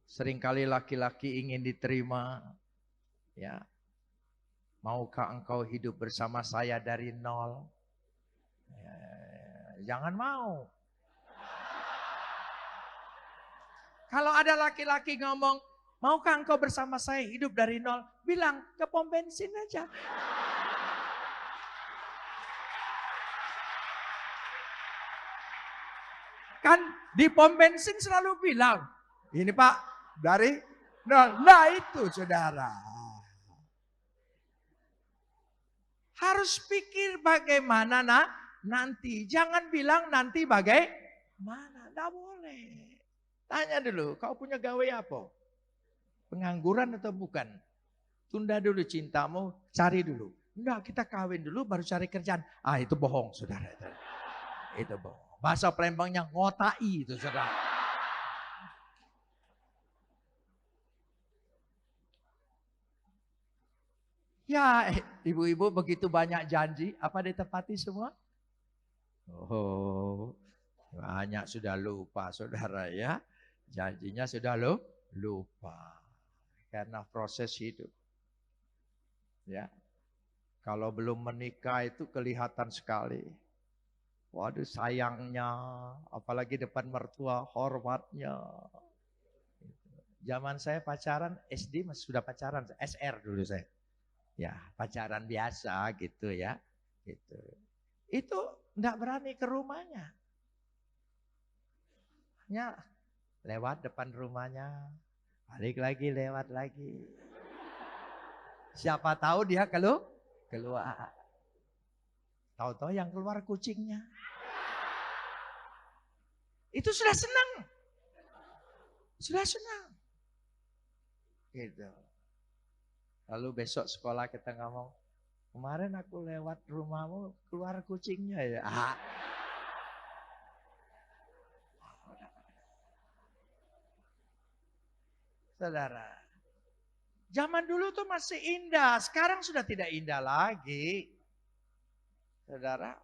seringkali laki-laki ingin diterima, ya. Maukah engkau hidup bersama saya dari nol? Ya, jangan mau. Kalau ada laki-laki ngomong, maukah engkau bersama saya hidup dari nol? Bilang, ke pom bensin aja. Kan di pom bensin selalu bilang, ini Pak, dari nol. Nah itu saudara. Harus pikir bagaimana nanti. Jangan bilang nanti bagaimana. Tidak boleh. Tanya dulu, kau punya gawe apa? Pengangguran atau bukan? Tunda dulu cintamu, cari dulu. Enggak, kita kawin dulu baru cari kerjaan. Ah itu bohong saudara. Itu bohong. Bahasa Palembangnya ngotai itu saudara. Ya ibu-ibu begitu banyak janji, apa ditepati semua? Oh banyak sudah lupa saudara ya. Janjinya sudah lupa. Karena proses hidup. Ya. Kalau belum menikah itu kelihatan sekali. Waduh sayangnya, apalagi depan mertua, hormatnya. Zaman saya pacaran, SD masih sudah pacaran, SR dulu saya. Ya pacaran biasa gitu ya. Gitu. Itu enggak berani ke rumahnya. Ya, lewat depan rumahnya, balik lagi, lewat lagi. Siapa tahu dia keluar. Tahu-tahu yang keluar kucingnya. Itu sudah senang. Sudah senang. Gitu. Lalu besok sekolah kita ngomong, kemarin aku lewat rumahmu keluar kucingnya ya. Saudara, zaman dulu tuh masih indah, sekarang sudah tidak indah lagi. Saudara,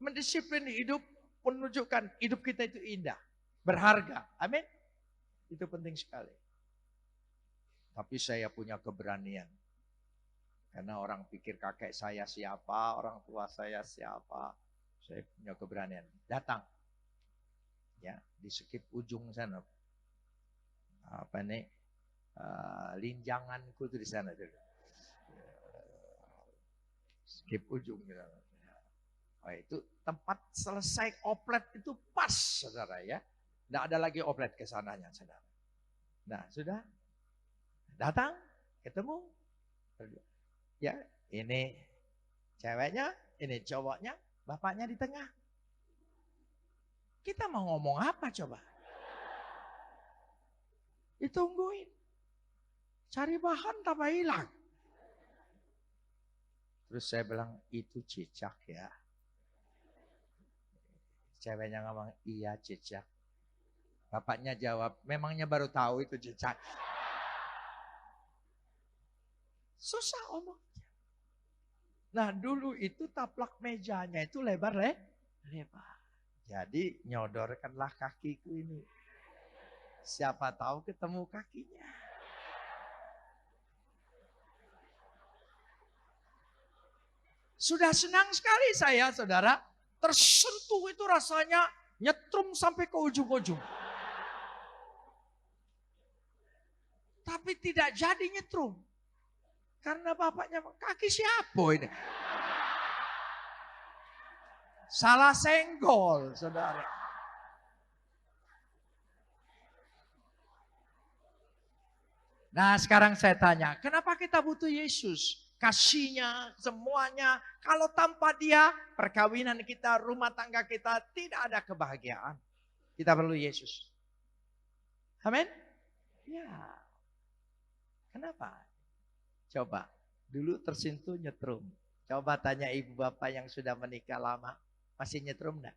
mendisiplin hidup menunjukkan hidup kita itu indah, berharga. Amin. Itu penting sekali. Tapi saya punya keberanian. Karena orang pikir kakek saya siapa, orang tua saya siapa. Saya punya keberanian. Datang. Ya, di skip ujung sana. Apa nih? Linjanganku tuh di sana. Skip ujung. Oh, itu tempat selesai oplet itu pas, saudara ya. Tidak ada lagi oplet ke sananya, saudara. Nah, sudah. Datang, ketemu. Ya, ini ceweknya, ini cowoknya, bapaknya di tengah. Kita mau ngomong apa coba? Ditungguin. Cari bahan tambah hilang. Terus saya bilang, itu cicak ya. Ceweknya ngomong, iya cicak. Bapaknya jawab, memangnya baru tahu itu cicak. Susah omongnya. Nah dulu itu taplak mejanya itu lebar lebar. Jadi nyodorkanlah kakiku ini. Siapa tahu ketemu kakinya. Sudah senang sekali saya, saudara. Tersentuh itu rasanya nyetrum sampai ke ujung-ujung. Tapi tidak jadi nyetrum. Karena bapaknya, kaki siapa ini? Salah senggol, saudara. Nah sekarang saya tanya, kenapa kita butuh Yesus? Kasihnya, semuanya. Kalau tanpa dia, perkawinan kita, rumah tangga kita, tidak ada kebahagiaan. Kita perlu Yesus. Amin? Ya. Kenapa? Coba, dulu tersentuh nyetrum. Coba tanya ibu bapak yang sudah menikah lama, masih nyetrum enggak?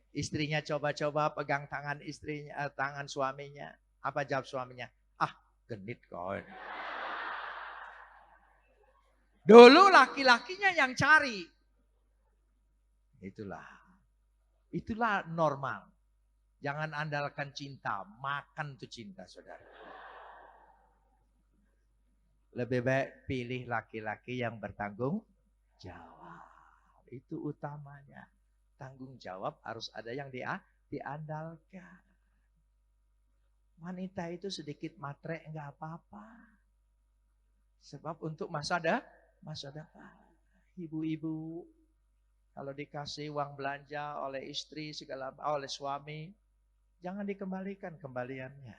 Istrinya coba-coba pegang tangan istrinya, tangan suaminya. Apa jawab suaminya? Ah, genit kau. Dulu laki-lakinya yang cari. Itulah normal. Jangan andalkan cinta, makan tuh cinta, saudara. Lebih baik pilih laki-laki yang bertanggung jawab. Itu utamanya. Tanggung jawab harus ada yang diandalkan. Wanita itu sedikit matre enggak apa-apa. Sebab untuk masa depan. Ibu-ibu kalau dikasih uang belanja oleh istri oleh suami, jangan dikembalikan kembaliannya.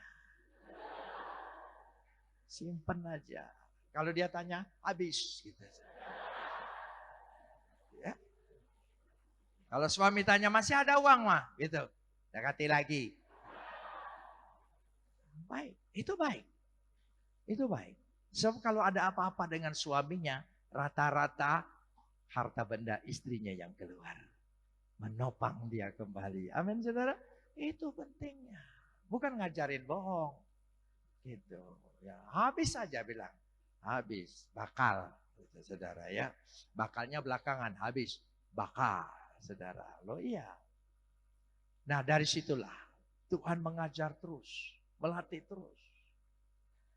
Simpen aja. Kalau dia tanya, habis gitu. Ya. Kalau suami tanya, masih ada uang mah? Gitu. Dekati lagi. Baik, itu baik. Itu baik. Sebab kalau ada apa-apa dengan suaminya, rata-rata harta benda istrinya yang keluar. Menopang dia kembali. Amin, saudara. Itu pentingnya. Bukan ngajarin bohong. Gitu. Ya, habis saja bilang. Habis. Bakal. Gitu, saudara ya. Bakalnya belakangan. Habis. Bakal. Saudara. Loh iya. Nah dari situlah. Tuhan mengajar terus. Melatih terus.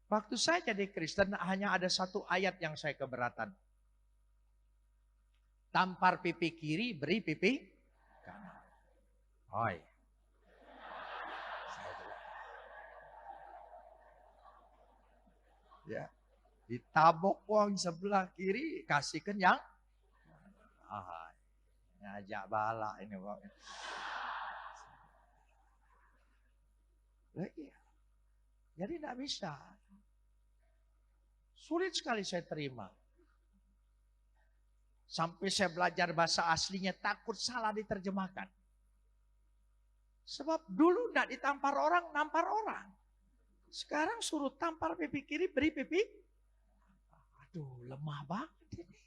Waktu saya jadi Kristen hanya ada satu ayat yang saya keberatan. Tampar pipi kiri, beri pipi kanan. Oi. Ya, ditabok wong sebelah kiri, kasihkan yang ngajak bala ini wong. Iya. Jadi tidak bisa. Sulit sekali saya terima. Sampai saya belajar bahasa aslinya takut salah diterjemahkan. Sebab dulu tidak ditampar orang, nampar orang. Sekarang suruh tampar pipi kiri, beri pipi. Aduh, lemah banget ini.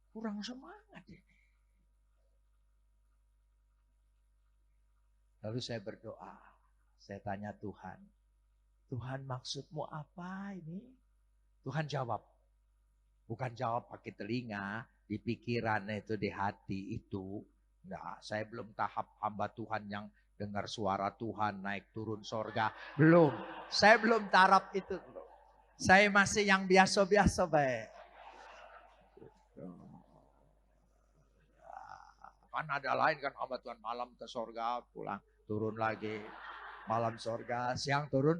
Kurang semangat ini. Lalu saya berdoa. Saya tanya Tuhan. Tuhan, maksudmu apa ini? Tuhan jawab. Bukan jawab pakai telinga, di pikiran itu, di hati itu. Nah, saya belum tahap hamba Tuhan yang dengar suara Tuhan naik turun sorga. Belum. Saya belum taraf itu. Saya masih yang biasa-biasa baik. Kan ada lain kan hamba Tuhan malam ke sorga, pulang turun lagi. Malam sorga, siang turun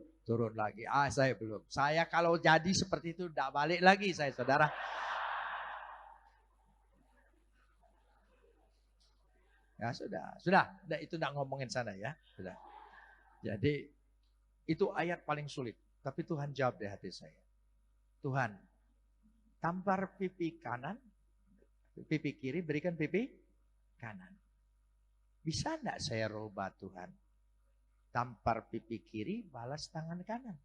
lagi. Saya belum. Saya kalau jadi seperti itu tidak balik lagi saya, saudara. Ya sudah. Itu tidak ngomongin sana ya. Sudah. Jadi itu ayat paling sulit. Tapi Tuhan jawab di hati saya. Tuhan, tampar pipi kanan, pipi kiri, berikan pipi kanan. Bisa enggak saya rubah Tuhan? Tampar pipi kiri, balas tangan kanan.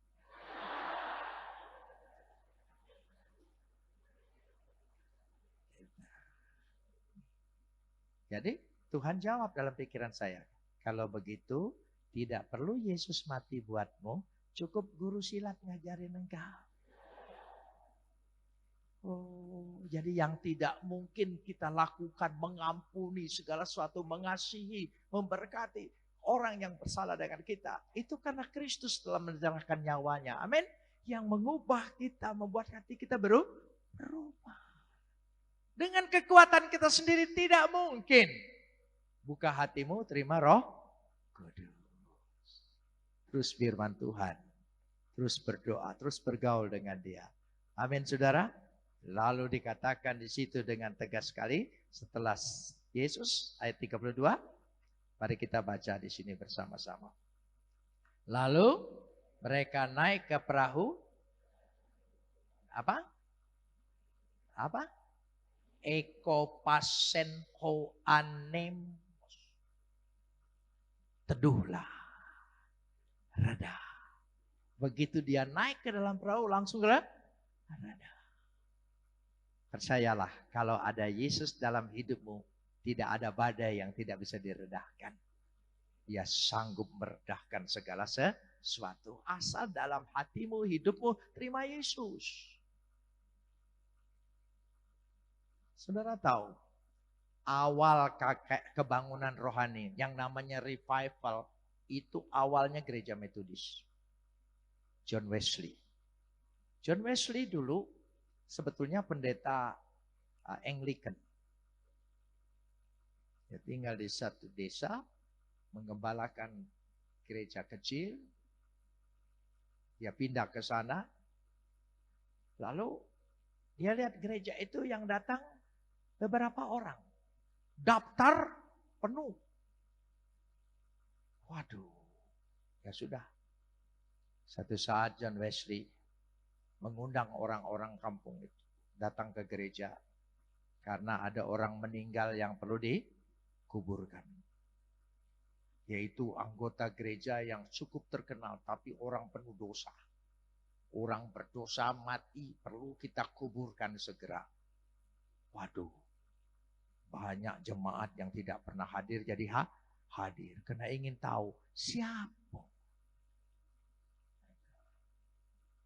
Jadi Tuhan jawab dalam pikiran saya. Kalau begitu, tidak perlu Yesus mati buatmu, cukup guru silat ngajarin engkau. Oh, jadi yang tidak mungkin kita lakukan, mengampuni segala sesuatu, mengasihi, memberkati orang yang bersalah dengan kita, itu karena Kristus telah menyerahkan nyawanya. Amin. Yang mengubah kita, membuat hati kita berubah. Dengan kekuatan kita sendiri tidak mungkin. Buka hatimu, terima Roh Kudus. Terus firman Tuhan. Terus berdoa, terus bergaul dengan Dia. Amin, saudara. Lalu dikatakan di situ dengan tegas sekali setelah Yesus ayat 32. Mari kita baca di sini bersama-sama. Lalu mereka naik ke perahu. Apa? Ekopasenho anem. Teduhlah. Reda. Begitu dia naik ke dalam perahu langsung reda. Percayalah, kalau ada Yesus dalam hidupmu, tidak ada badai yang tidak bisa diredahkan. Dia sanggup meredahkan segala sesuatu. Asal dalam hatimu, hidupmu, terima Yesus. Saudara tahu, awal kebangunan rohani, yang namanya revival, itu awalnya gereja Metodis. John Wesley. John Wesley dulu sebetulnya pendeta Anglican. Dia tinggal di satu desa, mengembalakan gereja kecil. Dia pindah ke sana. Lalu dia lihat gereja itu yang datang beberapa orang. Daftar penuh. Waduh, ya sudah. Satu saat John Wesley mengundang orang-orang kampung itu datang ke gereja karena ada orang meninggal yang perlu dikuburkan. Yaitu anggota gereja yang cukup terkenal tapi orang penuh dosa. Orang berdosa mati perlu kita kuburkan segera. Waduh, banyak jemaat yang tidak pernah hadir jadi hadir karena ingin tahu siapa.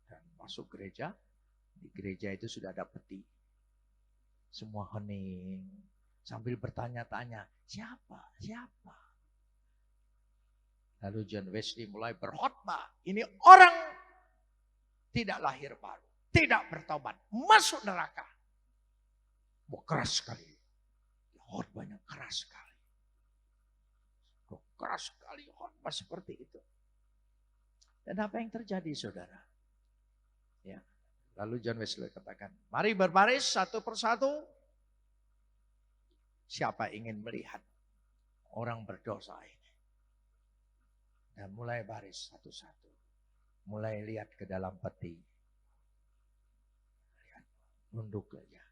Dan masuk gereja, di gereja itu sudah ada peti. Semua hening, sambil bertanya-tanya, siapa? Lalu John Wesley mulai berkhotbah, ini orang tidak lahir baru, tidak bertobat, masuk neraka. Keras sekali, khotbahnya keras sekali. Keras sekali khotbah seperti itu. Dan apa yang terjadi, saudara? Ya. Lalu John Wesley katakan, mari berbaris satu persatu. Siapa ingin melihat orang berdosa ini? Dan mulai baris satu-satu. Mulai lihat ke dalam peti. Lihat, nunduk aja.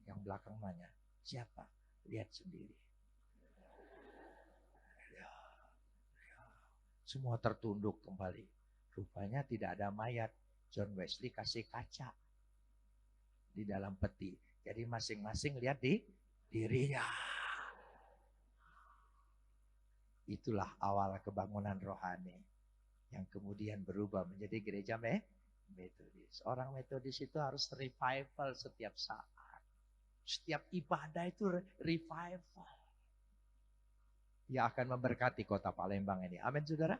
Yang belakang nanya, siapa? Lihat sendiri. Semua tertunduk kembali. Rupanya tidak ada mayat. John Wesley kasih kaca di dalam peti. Jadi masing-masing lihat di dirinya. Itulah awal kebangunan rohani yang kemudian berubah menjadi gereja Metodis. Orang Metodis itu harus revival setiap saat. Setiap ibadah itu revival. Dia akan memberkati kota Palembang ini. Amin saudara.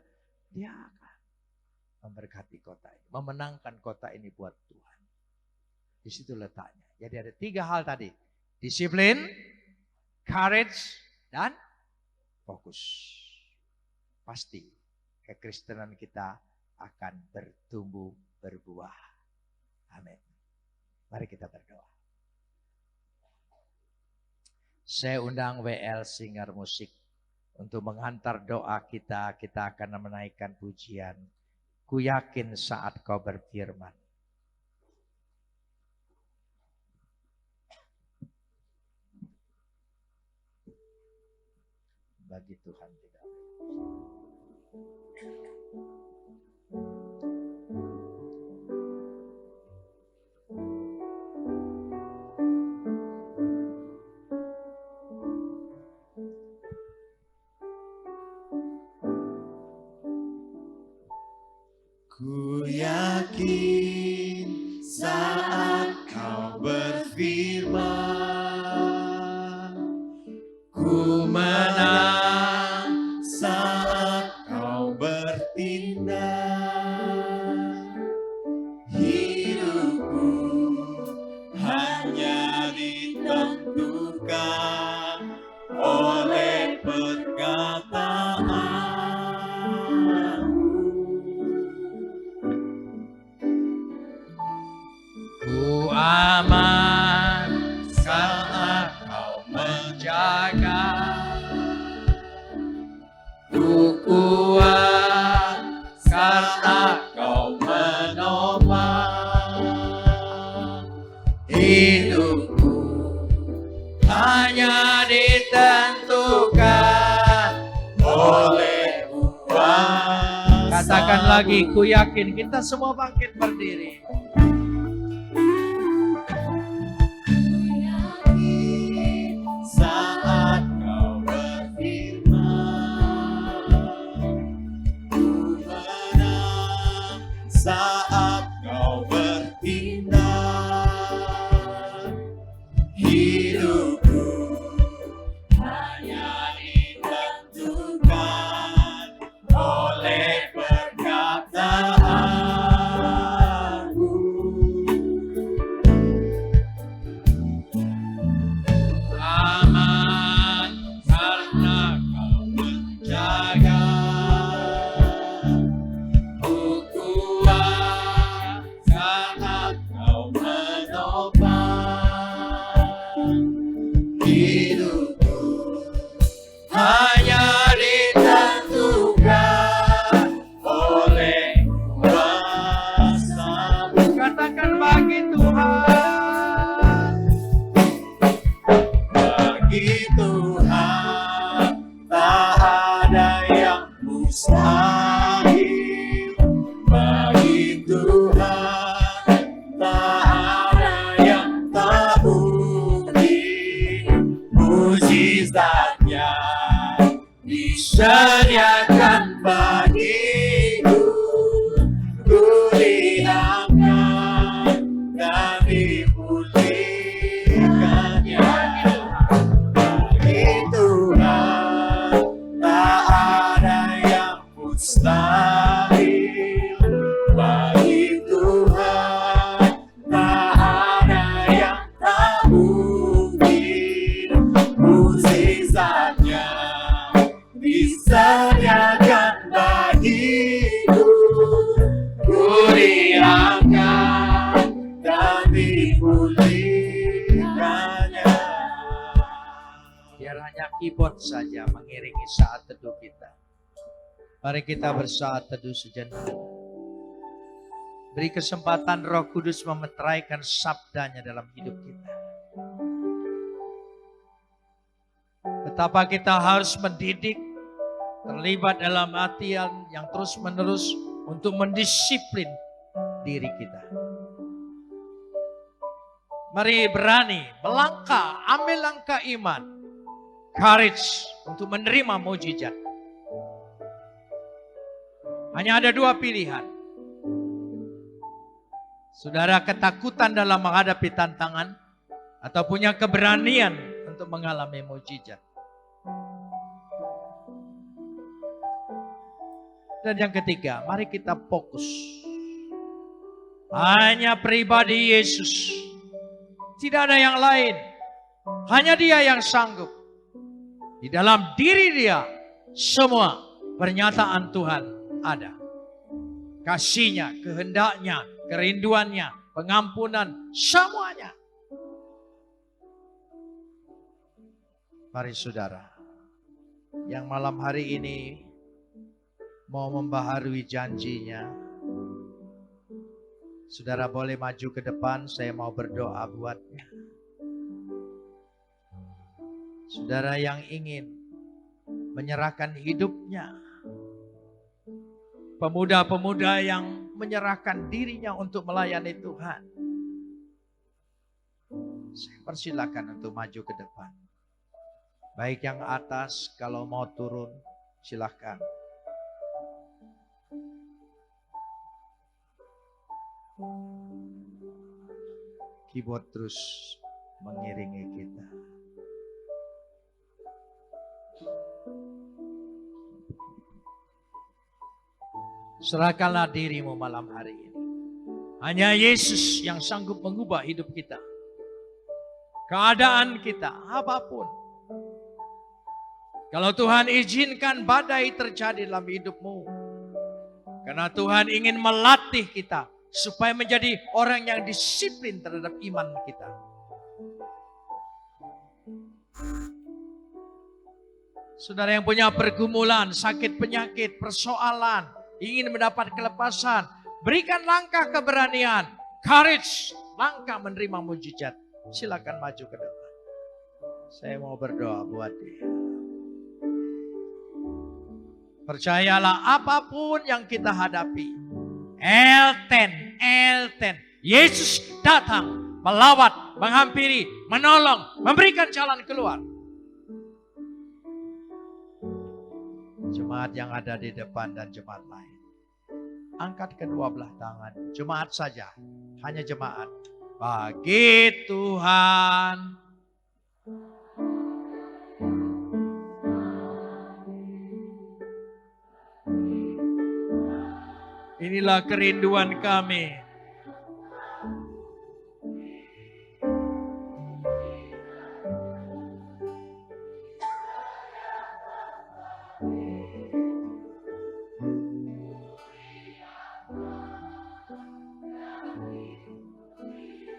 Dia akan memberkati kota ini. Memenangkan kota ini buat Tuhan. Di situ letaknya. Jadi ada 3 hal tadi. Disiplin, courage, dan fokus. Pasti kekristenan kita akan bertumbuh berbuah. Amin. Mari kita berdoa. Saya undang WL Singer Musik untuk menghantar doa kita. Kita akan menaikkan pujian. Ku yakin saat kau berfirman. Bagi Tuhan tidak. Ku yakin saat kau berfirman, ku menang saat kau bertindak. Hidupku hanya ditentukan oleh perkataan. Aman saat kau menjaga, ku kuat karena kau menopang. Hidupku hanya ditentukan oleh kuasa. Katakan lagi, ku yakin. Kita semua bangkit berdiri. Saat kau bertindak, hidupku hanya ditentukan oleh perkataanmu. Aman karena kau menjaga. Hidupku hanya ditentukan oleh kuasa-Mu. Katakan bagi Tuhan. Bagi Tuhan tak ada yang mustahil. Bagi Tuhan tak ada yang tak mungkin. Mujizatnya disediakan bagiku. Ku lihatkan dan dipulihkannya. Bagi Tuhan tak ada yang mustahil. Bagi Tuhan tak ada yang tak mungkin. Mujizatnya disediakan bagiku. Ku lihatkan dan dipulihkannya. Biar hanya keyboard saja mengiringi saat teduh kita. Mari kita bersaat teduh sejenak. Beri kesempatan Roh Kudus memeteraikan sabdanya dalam hidup kita. Betapa kita harus mendidik terlibat dalam latihan yang terus-menerus untuk mendisiplin diri kita. Mari berani melangkah, ambil langkah iman, courage untuk menerima mukjizat. Hanya ada dua pilihan. Saudara ketakutan dalam menghadapi tantangan atau punya keberanian untuk mengalami mukjizat. Dan yang ketiga, mari kita fokus. Hanya pribadi Yesus. Tidak ada yang lain. Hanya Dia yang sanggup. Di dalam diri Dia, semua pernyataan Tuhan ada. Kasih-Nya, kehendak-Nya, kerinduannya, pengampunan, semuanya. Mari saudara, yang malam hari ini mau membaharui janjinya, saudara boleh maju ke depan, saya mau berdoa buatnya. Saudara yang ingin menyerahkan hidupnya, pemuda-pemuda yang menyerahkan dirinya untuk melayani Tuhan, saya persilakan untuk maju ke depan. Baik yang atas, kalau mau turun, silakan. Keyboard terus mengiringi kita. Serahkanlah dirimu malam hari ini. Hanya Yesus yang sanggup mengubah hidup kita. Keadaan kita, apapun. Kalau Tuhan izinkan badai terjadi dalam hidupmu. Karena Tuhan ingin melatih kita supaya menjadi orang yang disiplin terhadap iman kita. Saudara yang punya pergumulan, sakit penyakit, persoalan, ingin mendapat kelepasan, berikan langkah keberanian, courage, langkah menerima mujizat. Silakan maju ke depan. Saya mau berdoa buat dia. Percayalah apapun yang kita hadapi, L10, Yesus datang, melawat, menghampiri, menolong, memberikan jalan keluar. Jemaat yang ada di depan dan jemaat lain, angkat kedua belah tangan. Jemaat saja, hanya jemaat. Bagi Tuhan inilah kerinduan kami.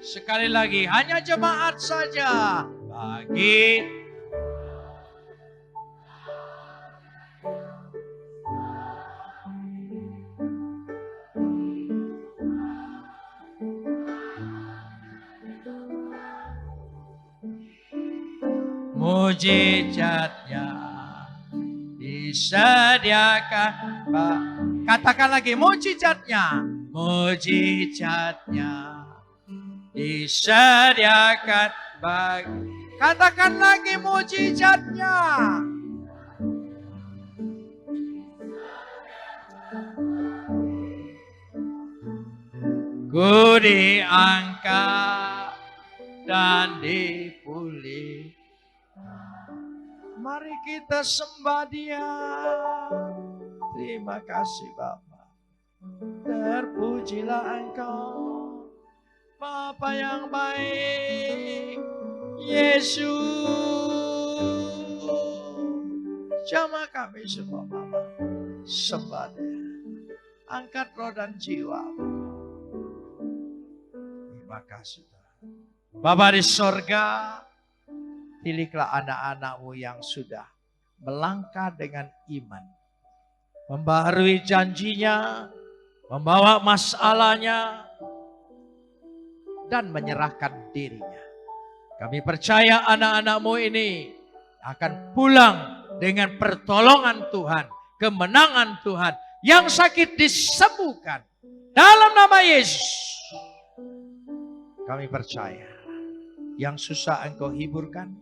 Sekali lagi, hanya jemaat saja. Bagi mujizatnya disediakan. Katakan lagi, mujizatnya, mujizatnya disediakan bagi. Katakan lagi, mujizatnya. Ku diangkat dan dipulih. Mari kita sembah Dia. Terima kasih Bapa. Terpujilah Engkau, Bapa yang baik, Yesus. Jamah kami semua Bapa. Sembah Dia. Angkat roh dan jiwa. Terima kasih Tuhan. Bapa di sorga, pilihlah anak-anak-Mu yang sudah melangkah dengan iman, membaharui janjinya, membawa masalahnya, dan menyerahkan dirinya. Kami percaya anak-anak-Mu ini akan pulang dengan pertolongan Tuhan, kemenangan Tuhan. Yang sakit disembuhkan dalam nama Yesus. Kami percaya. Yang susah Engkau hiburkan.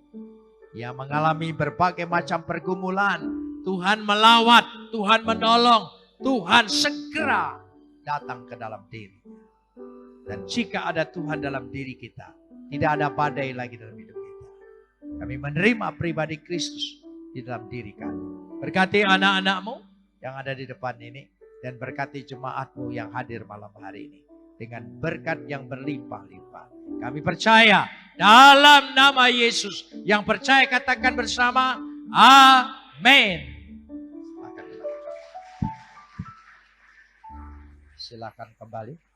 Yang mengalami berbagai macam pergumulan, Tuhan melawat, Tuhan menolong, Tuhan segera datang ke dalam diri. Dan jika ada Tuhan dalam diri kita, tidak ada badai lagi dalam hidup kita. Kami menerima pribadi Kristus di dalam diri kami. Berkati anak-anakmu yang ada di depan ini, dan berkati jemaatmu yang hadir malam hari ini dengan berkat yang berlimpah-limpah. Kami percaya dalam nama Yesus. Yang percaya katakan bersama, amin. Silakan kembali.